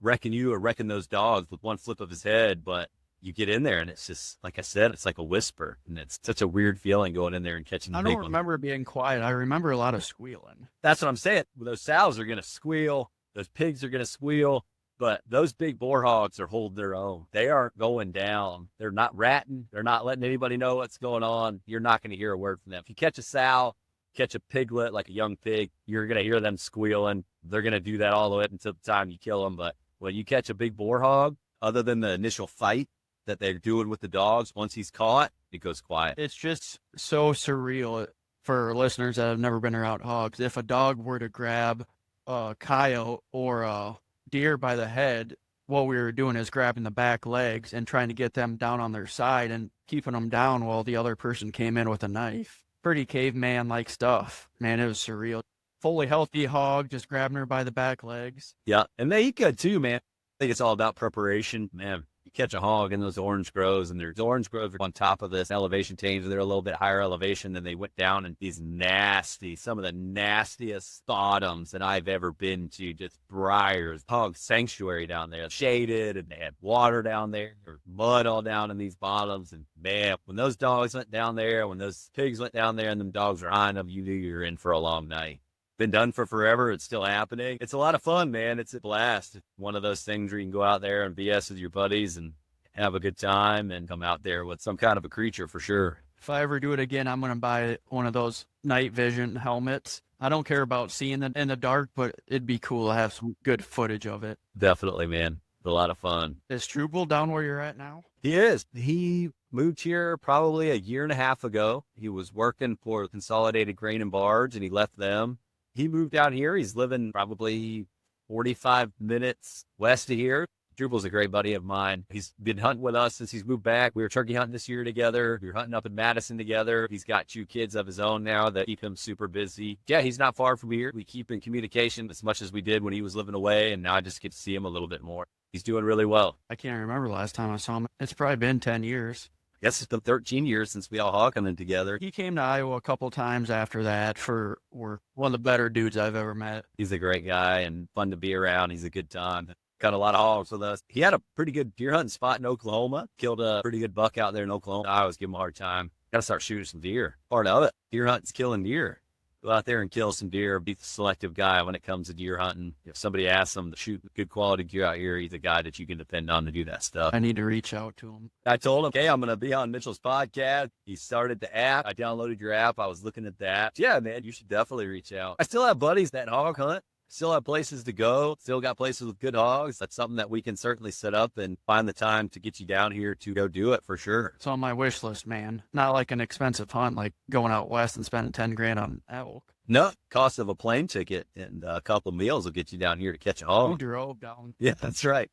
wrecking you or wrecking those dogs with one flip of his head. But you get in there and it's just, like I said, it's like a whisper, and it's such a weird feeling going in there and catching the I big don't one. remember it being quiet. I remember a lot of squealing. That's what I'm saying. Those sows are going to squeal. Those pigs are going to squeal. But those big boar hogs are holding their own. They aren't going down. They're not ratting. They're not letting anybody know what's going on. You're not going to hear a word from them. If you catch a sow, catch a piglet, like a young pig, you're going to hear them squealing. They're going to do that all the way up until the time you kill them. But when you catch a big boar hog, other than the initial fight that they're doing with the dogs, once he's caught, it goes quiet. It's just so surreal for listeners that have never been around hogs. If a dog were to grab a coyote or a deer by the head, what we were doing is grabbing the back legs and trying to get them down on their side and keeping them down while the other person came in with a knife. Pretty caveman-like stuff. Man, it was surreal. Fully healthy hog, just grabbing her by the back legs. Yeah, and they eat good too, man. I think it's all about preparation. Man, you catch a hog in those orange groves, and there's orange groves on top of this elevation change. They're a little bit higher elevation than they went down in these nasty, some of the nastiest bottoms that I've ever been to. Just briars, hog sanctuary down there, shaded, and they had water down there, or mud all down in these bottoms. And man, when those dogs went down there, when those pigs went down there, and them dogs were eyeing them, you knew you were in for a long night. Been done for forever. It's still happening. It's a lot of fun, man. It's a blast. It's one of those things where you can go out there and BS with your buddies and have a good time and come out there with some kind of a creature for sure. If I ever do it again, I'm going to buy one of those night vision helmets. I don't care about seeing it in the dark, but it'd be cool to have some good footage of it. Definitely, man. It's a lot of fun. Is Struble down where you're at now? He is. He moved here probably a year and a half ago. He was working for Consolidated Grain and Barge, and he left them. He moved out here. He's living probably 45 minutes west of here. Drupal's a great buddy of mine. He's been hunting with us since he's moved back. We were turkey hunting this year together. We were hunting up in Madison together. He's got 2 kids of his own now that keep him super busy. Yeah, he's not far from here. We keep in communication as much as we did when he was living away, and now I just get to see him a little bit more. He's doing really well. I can't remember the last time I saw him. It's probably been 10 years. I guess it's been 13 years since we all hog hunted together. He came to Iowa a couple times after that for work. One of the better dudes I've ever met. He's a great guy and fun to be around. He's a good time. Got a lot of hogs with us. He had a pretty good deer hunting spot in Oklahoma. Killed a pretty good buck out there in Oklahoma. I always give him a hard time. Got to start shooting some deer. Part of it. Deer hunting's killing deer. Go out there and kill some deer. Be the selective guy when it comes to deer hunting. If somebody asks him to shoot good quality deer out here, he's a guy that you can depend on to do that stuff. I need to reach out to him. I told him, okay, I'm going to be on Mitchell's podcast. He started the app. I downloaded your app. I was looking at that. Yeah, man, you should definitely reach out. I still have buddies that hog hunt. Still have places to go. Still got places with good hogs. That's something that we can certainly set up and find the time to get you down here to go do it for sure. It's on my wish list, man. Not like an expensive hunt, like going out west and spending 10 grand on elk. No, cost of a plane ticket and a couple of meals will get you down here to catch a hog. You drove down. Yeah, that's right.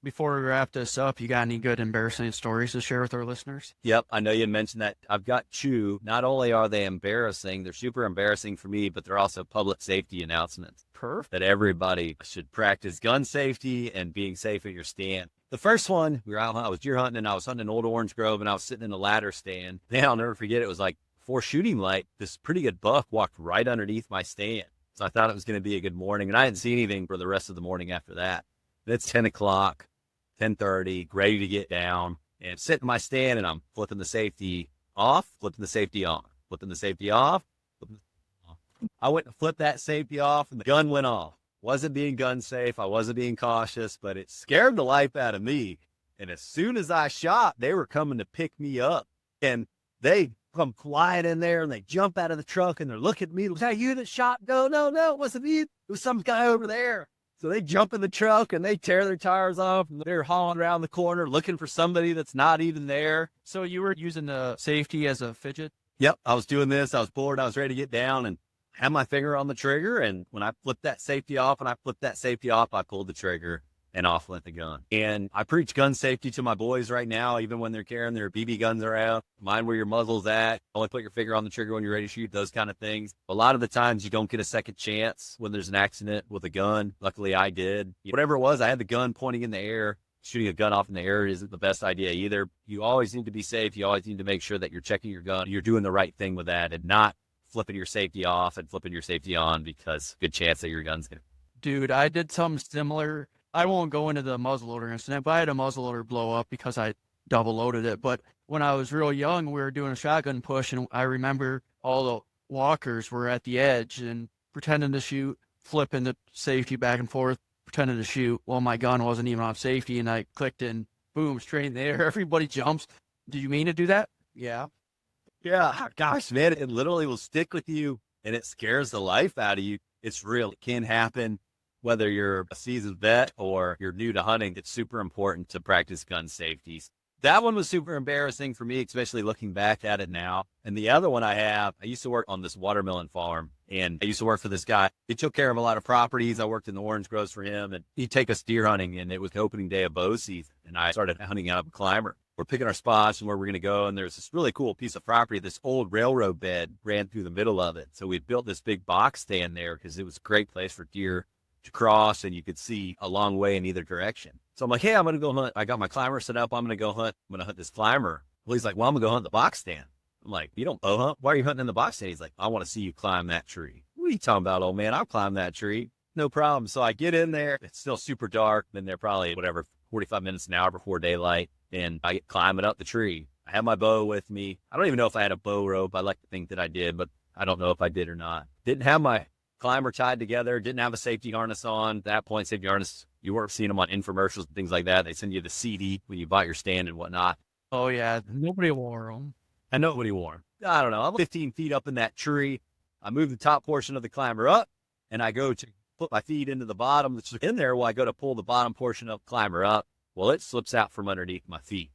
Before we wrap this up, you got any good embarrassing stories to share with our listeners? Yep, I know you mentioned that. I've got 2. Not only are they embarrassing, they're super embarrassing for me, but they're also public safety announcements. Perfect. That everybody should practice gun safety and being safe at your stand. The first one, I was deer hunting, and I was hunting an old orange grove, and I was sitting in a ladder stand. Then I'll never forget, it was like before shooting light, this pretty good buck walked right underneath my stand. So I thought it was going to be a good morning, and I didn't see anything for the rest of the morning after that. It's 10 o'clock, 10:30, ready to get down, and sitting in my stand, and I'm flipping the safety off, flipping the safety on, flipping the safety off. I went to flip that safety off and the gun went off. Wasn't being gun safe. I wasn't being cautious, but it scared the life out of me. And as soon as I shot, they were coming to pick me up. And they come flying in there and they jump out of the truck and they're looking at me. Was that you that shot? No, it wasn't me. It was some guy over there. So they jump in the truck and they tear their tires off and they're hauling around the corner looking for somebody that's not even there. So you were using the safety as a fidget? Yep. I was doing this. I was bored. I was ready to get down and had my finger on the trigger. And when I flipped that safety off I pulled the trigger and off went the gun. And I preach gun safety to my boys right now, even when they're carrying their BB guns around. Mind where your muzzle's at. Only put your finger on the trigger when you're ready to shoot, those kind of things. A lot of the times you don't get a second chance when there's an accident with a gun. Luckily I did. Whatever it was, I had the gun pointing in the air. Shooting a gun off in the air isn't the best idea either. You always need to be safe. You always need to make sure that you're checking your gun. You're doing the right thing with that and not flipping your safety off and flipping your safety on, because good chance that your gun's gonna. Dude, I did something similar. I won't go into the muzzleloader incident, but I had a muzzleloader blow up because I double loaded it. But when I was real young, we were doing a shotgun push, and I remember all the walkers were at the edge and pretending to shoot, flipping the safety back and forth, pretending to shoot. Well, my gun wasn't even off safety, and I clicked in, boom, straight in the air. Everybody jumps. Did you mean to do that? Yeah. Yeah, gosh, man, it literally will stick with you and it scares the life out of you. It's real. It can happen whether you're a seasoned vet or you're new to hunting. It's super important to practice gun safety. That one was super embarrassing for me, especially looking back at it now. And the other one I used to work on this watermelon farm and I used to work for this guy. He took care of a lot of properties. I worked in the orange groves for him and he'd take us deer hunting, and it was the opening day of bow season. And I started hunting out of a climber. We're picking our spots and where we're going to go. And there's this really cool piece of property. This old railroad bed ran through the middle of it. So we built this big box stand there because it was a great place for deer to cross and you could see a long way in either direction. So I'm like, hey, I'm going to go hunt. I got my climber set up. I'm going to go hunt. I'm going to hunt this climber. Well, he's like, well, I'm going to go hunt the box stand. I'm like, you don't bow hunt? Why are you hunting in the box stand? He's like, I want to see you climb that tree. What are you talking about, old man? I'll climb that tree. No problem. So I get in there. It's still super dark. Then they're probably 45 minutes, an hour before daylight. And I get climbing up the tree. I have my bow with me. I don't even know if I had a bow rope. I like to think that I did, but I don't know if I did or not. Didn't have my climber tied together. Didn't have a safety harness on. At that point, safety harness, you weren't seeing them on infomercials and things like that. They send you the CD when you bought your stand and whatnot. Oh, yeah. Nobody wore them. And nobody wore them. I don't know. I'm 15 feet up in that tree. I move the top portion of the climber up, and I go to put my feet into the bottom that's in there while I go to pull the bottom portion of the climber up. Well, it slips out from underneath my feet.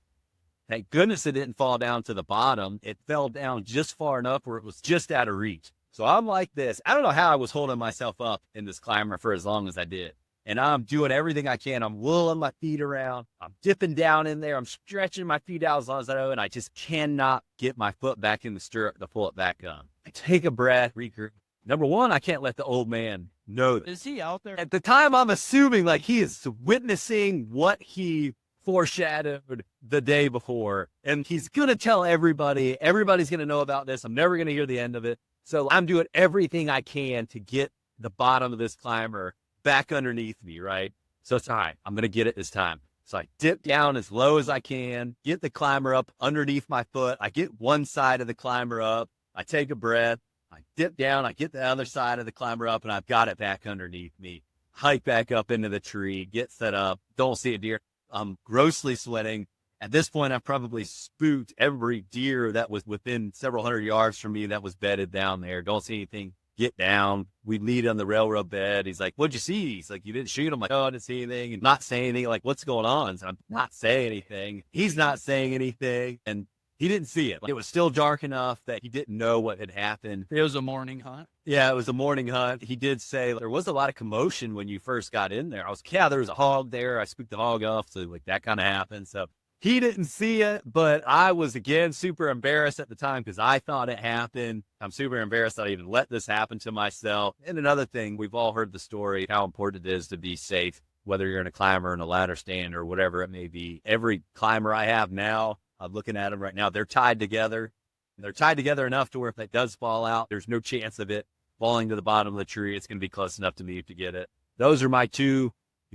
Thank goodness it didn't fall down to the bottom. It fell down just far enough where it was just out of reach. So I'm like this. I don't know how I was holding myself up in this climber for as long as I did. And I'm doing everything I can. I'm wheeling my feet around. I'm dipping down in there. I'm stretching my feet out as long as I know. And I just cannot get my foot back in the stirrup to pull it back up. I take a breath, regroup. Number one, I can't let the old man know that. Is he out there? At the time, I'm assuming like he is witnessing what he foreshadowed the day before. And he's going to tell everybody. Everybody's going to know about this. I'm never going to hear the end of it. So I'm doing everything I can to get the bottom of this climber back underneath me, right? So it's all right. I'm going to get it this time. So I dip down as low as I can, get the climber up underneath my foot. I get one side of the climber up. I take a breath. I dip down. I get the other side of the climber up, and I've got it back underneath me. Hike back up into the tree, get set up. Don't see a deer. I'm grossly sweating. At this point, I've probably spooked every deer that was within several hundred yards from me that was bedded down there. Don't see anything. Get down. We lead on the railroad bed. He's like, what'd you see? He's like, you didn't shoot? I'm like, oh, I didn't see anything. And not saying anything. Like, what's going on? So I'm not saying anything. He's not saying anything. And he didn't see it. It was still dark enough that he didn't know what had happened. It was a morning hunt. Yeah, it was a morning hunt. He did say there was a lot of commotion when you first got in there. I was, yeah, there was a hog there. I spooked the hog off. So like that kind of happened. So he didn't see it, but I was, again, super embarrassed at the time because I thought it happened. I'm super embarrassed that I even let this happen to myself. And another thing, we've all heard the story, how important it is to be safe, whether you're in a climber, in a ladder stand, or whatever it may be. Every climber I have now, I'm looking at them right now, they're tied together. They're tied together enough to where if that does fall out, there's no chance of it falling to the bottom of the tree. It's going to be close enough to me to get it. Those are my two.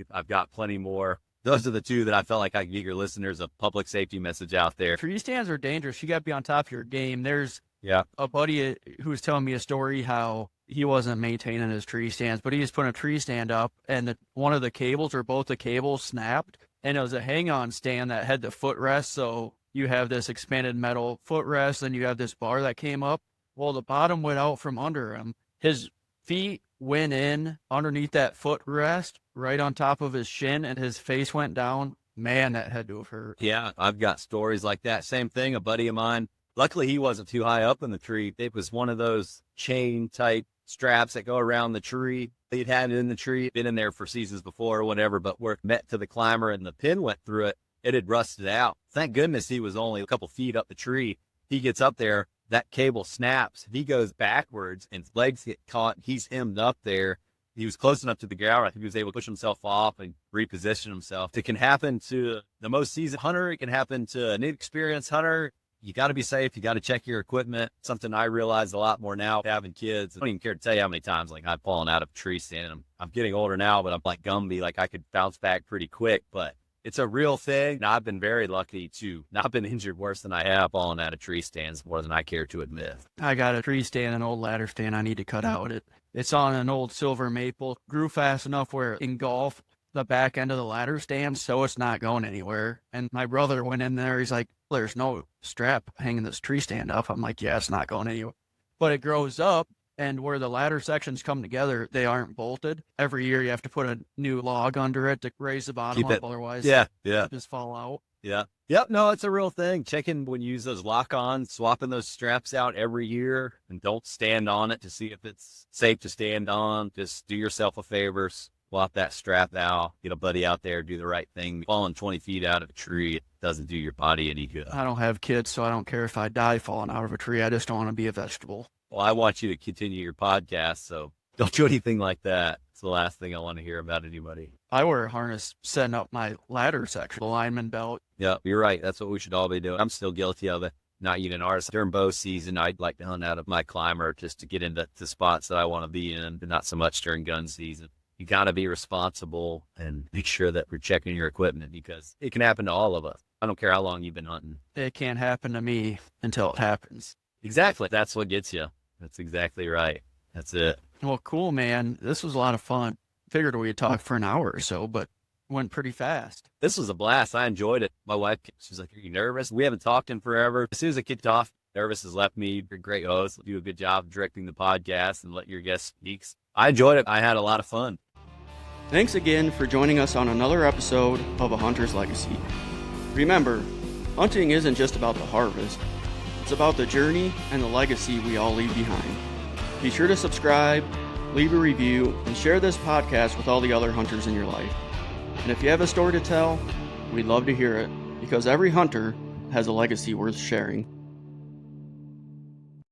I've got plenty more. Those are the two that I felt like I could give your listeners a public safety message out there. Tree stands are dangerous. You got to be on top of your game. There's Yeah. a buddy who was telling me a story how he wasn't maintaining his tree stands, but he was putting a tree stand up, and one of the cables or both the cables snapped, and it was a hang-on stand that had the footrest. So you have this expanded metal footrest, and you have this bar that came up. Well, the bottom went out from under him. His feet went in underneath that footrest, right on top of his shin, and his face went down. Man, that had to have hurt. Yeah, I've got stories like that. Same thing, a buddy of mine. Luckily, he wasn't too high up in the tree. It was one of those chain-type straps that go around the tree. He'd had it in the tree, been in there for seasons before or whatever, but where it met to the climber and the pin went through it, it had rusted out. Thank goodness he was only a couple feet up the tree. He gets up there, that cable snaps. He goes backwards and his legs get caught. He's hemmed up there. He was close enough to the ground. I think he was able to push himself off and reposition himself. It can happen to the most seasoned hunter. It can happen to an inexperienced hunter. You got to be safe. You got to check your equipment. Something I realize a lot more now having kids. I don't even care to tell you how many times like I've fallen out of a tree stand. I'm getting older now, but I'm like Gumby. Like I could bounce back pretty quick, but it's a real thing. And I've been very lucky to not been injured worse than I have falling out of tree stands more than I care to admit. I got a tree stand, an old ladder stand I need to cut out. It's on an old silver maple. Grew fast enough where it engulfed the back end of the ladder stand, so it's not going anywhere. And my brother went in there. He's like, there's no strap hanging this tree stand up. I'm like, yeah, it's not going anywhere. But it grows up, and where the ladder sections come together, they aren't bolted. Every year you have to put a new log under it to raise the bottom up, otherwise it'll just fall out. Yeah. Yep. No, it's a real thing. Checking when you use those lock-ons, swapping those straps out every year, and don't stand on it to see if it's safe to stand on. Just do yourself a favor. Swap that strap out. Get a buddy out there, do the right thing. Falling 20 feet out of a tree, it doesn't do your body any good. I don't have kids, so I don't care if I die falling out of a tree. I just don't want to be a vegetable. Well, I want you to continue your podcast, so don't do anything like that. It's the last thing I want to hear about anybody. I wear a harness setting up my ladder section, the lineman belt. Yeah, you're right. That's what we should all be doing. I'm still guilty of it. Not even an artist. During bow season, I'd like to hunt out of my climber just to get into the spots that I want to be in, but not so much during gun season. You got to be responsible and make sure that we're checking your equipment because it can happen to all of us. I don't care how long you've been hunting. It can't happen to me until it happens. Exactly. That's what gets you. That's exactly right. That's it. Well, cool, man. This was a lot of fun. Figured we'd talk for an hour or so, but went pretty fast. This was a blast. I enjoyed it. My wife, she's like, are you nervous? We haven't talked in forever. As soon as it kicked off, nervous has left me. You're a great host. Do a good job directing the podcast and let your guests speak. I enjoyed it. I had a lot of fun. Thanks again for joining us on another episode of A Hunter's Legacy. Remember, hunting isn't just about the harvest. It's about the journey and the legacy we all leave behind. Be sure to subscribe, leave a review, and share this podcast with all the other hunters in your life. And if you have a story to tell, we'd love to hear it, because every hunter has a legacy worth sharing.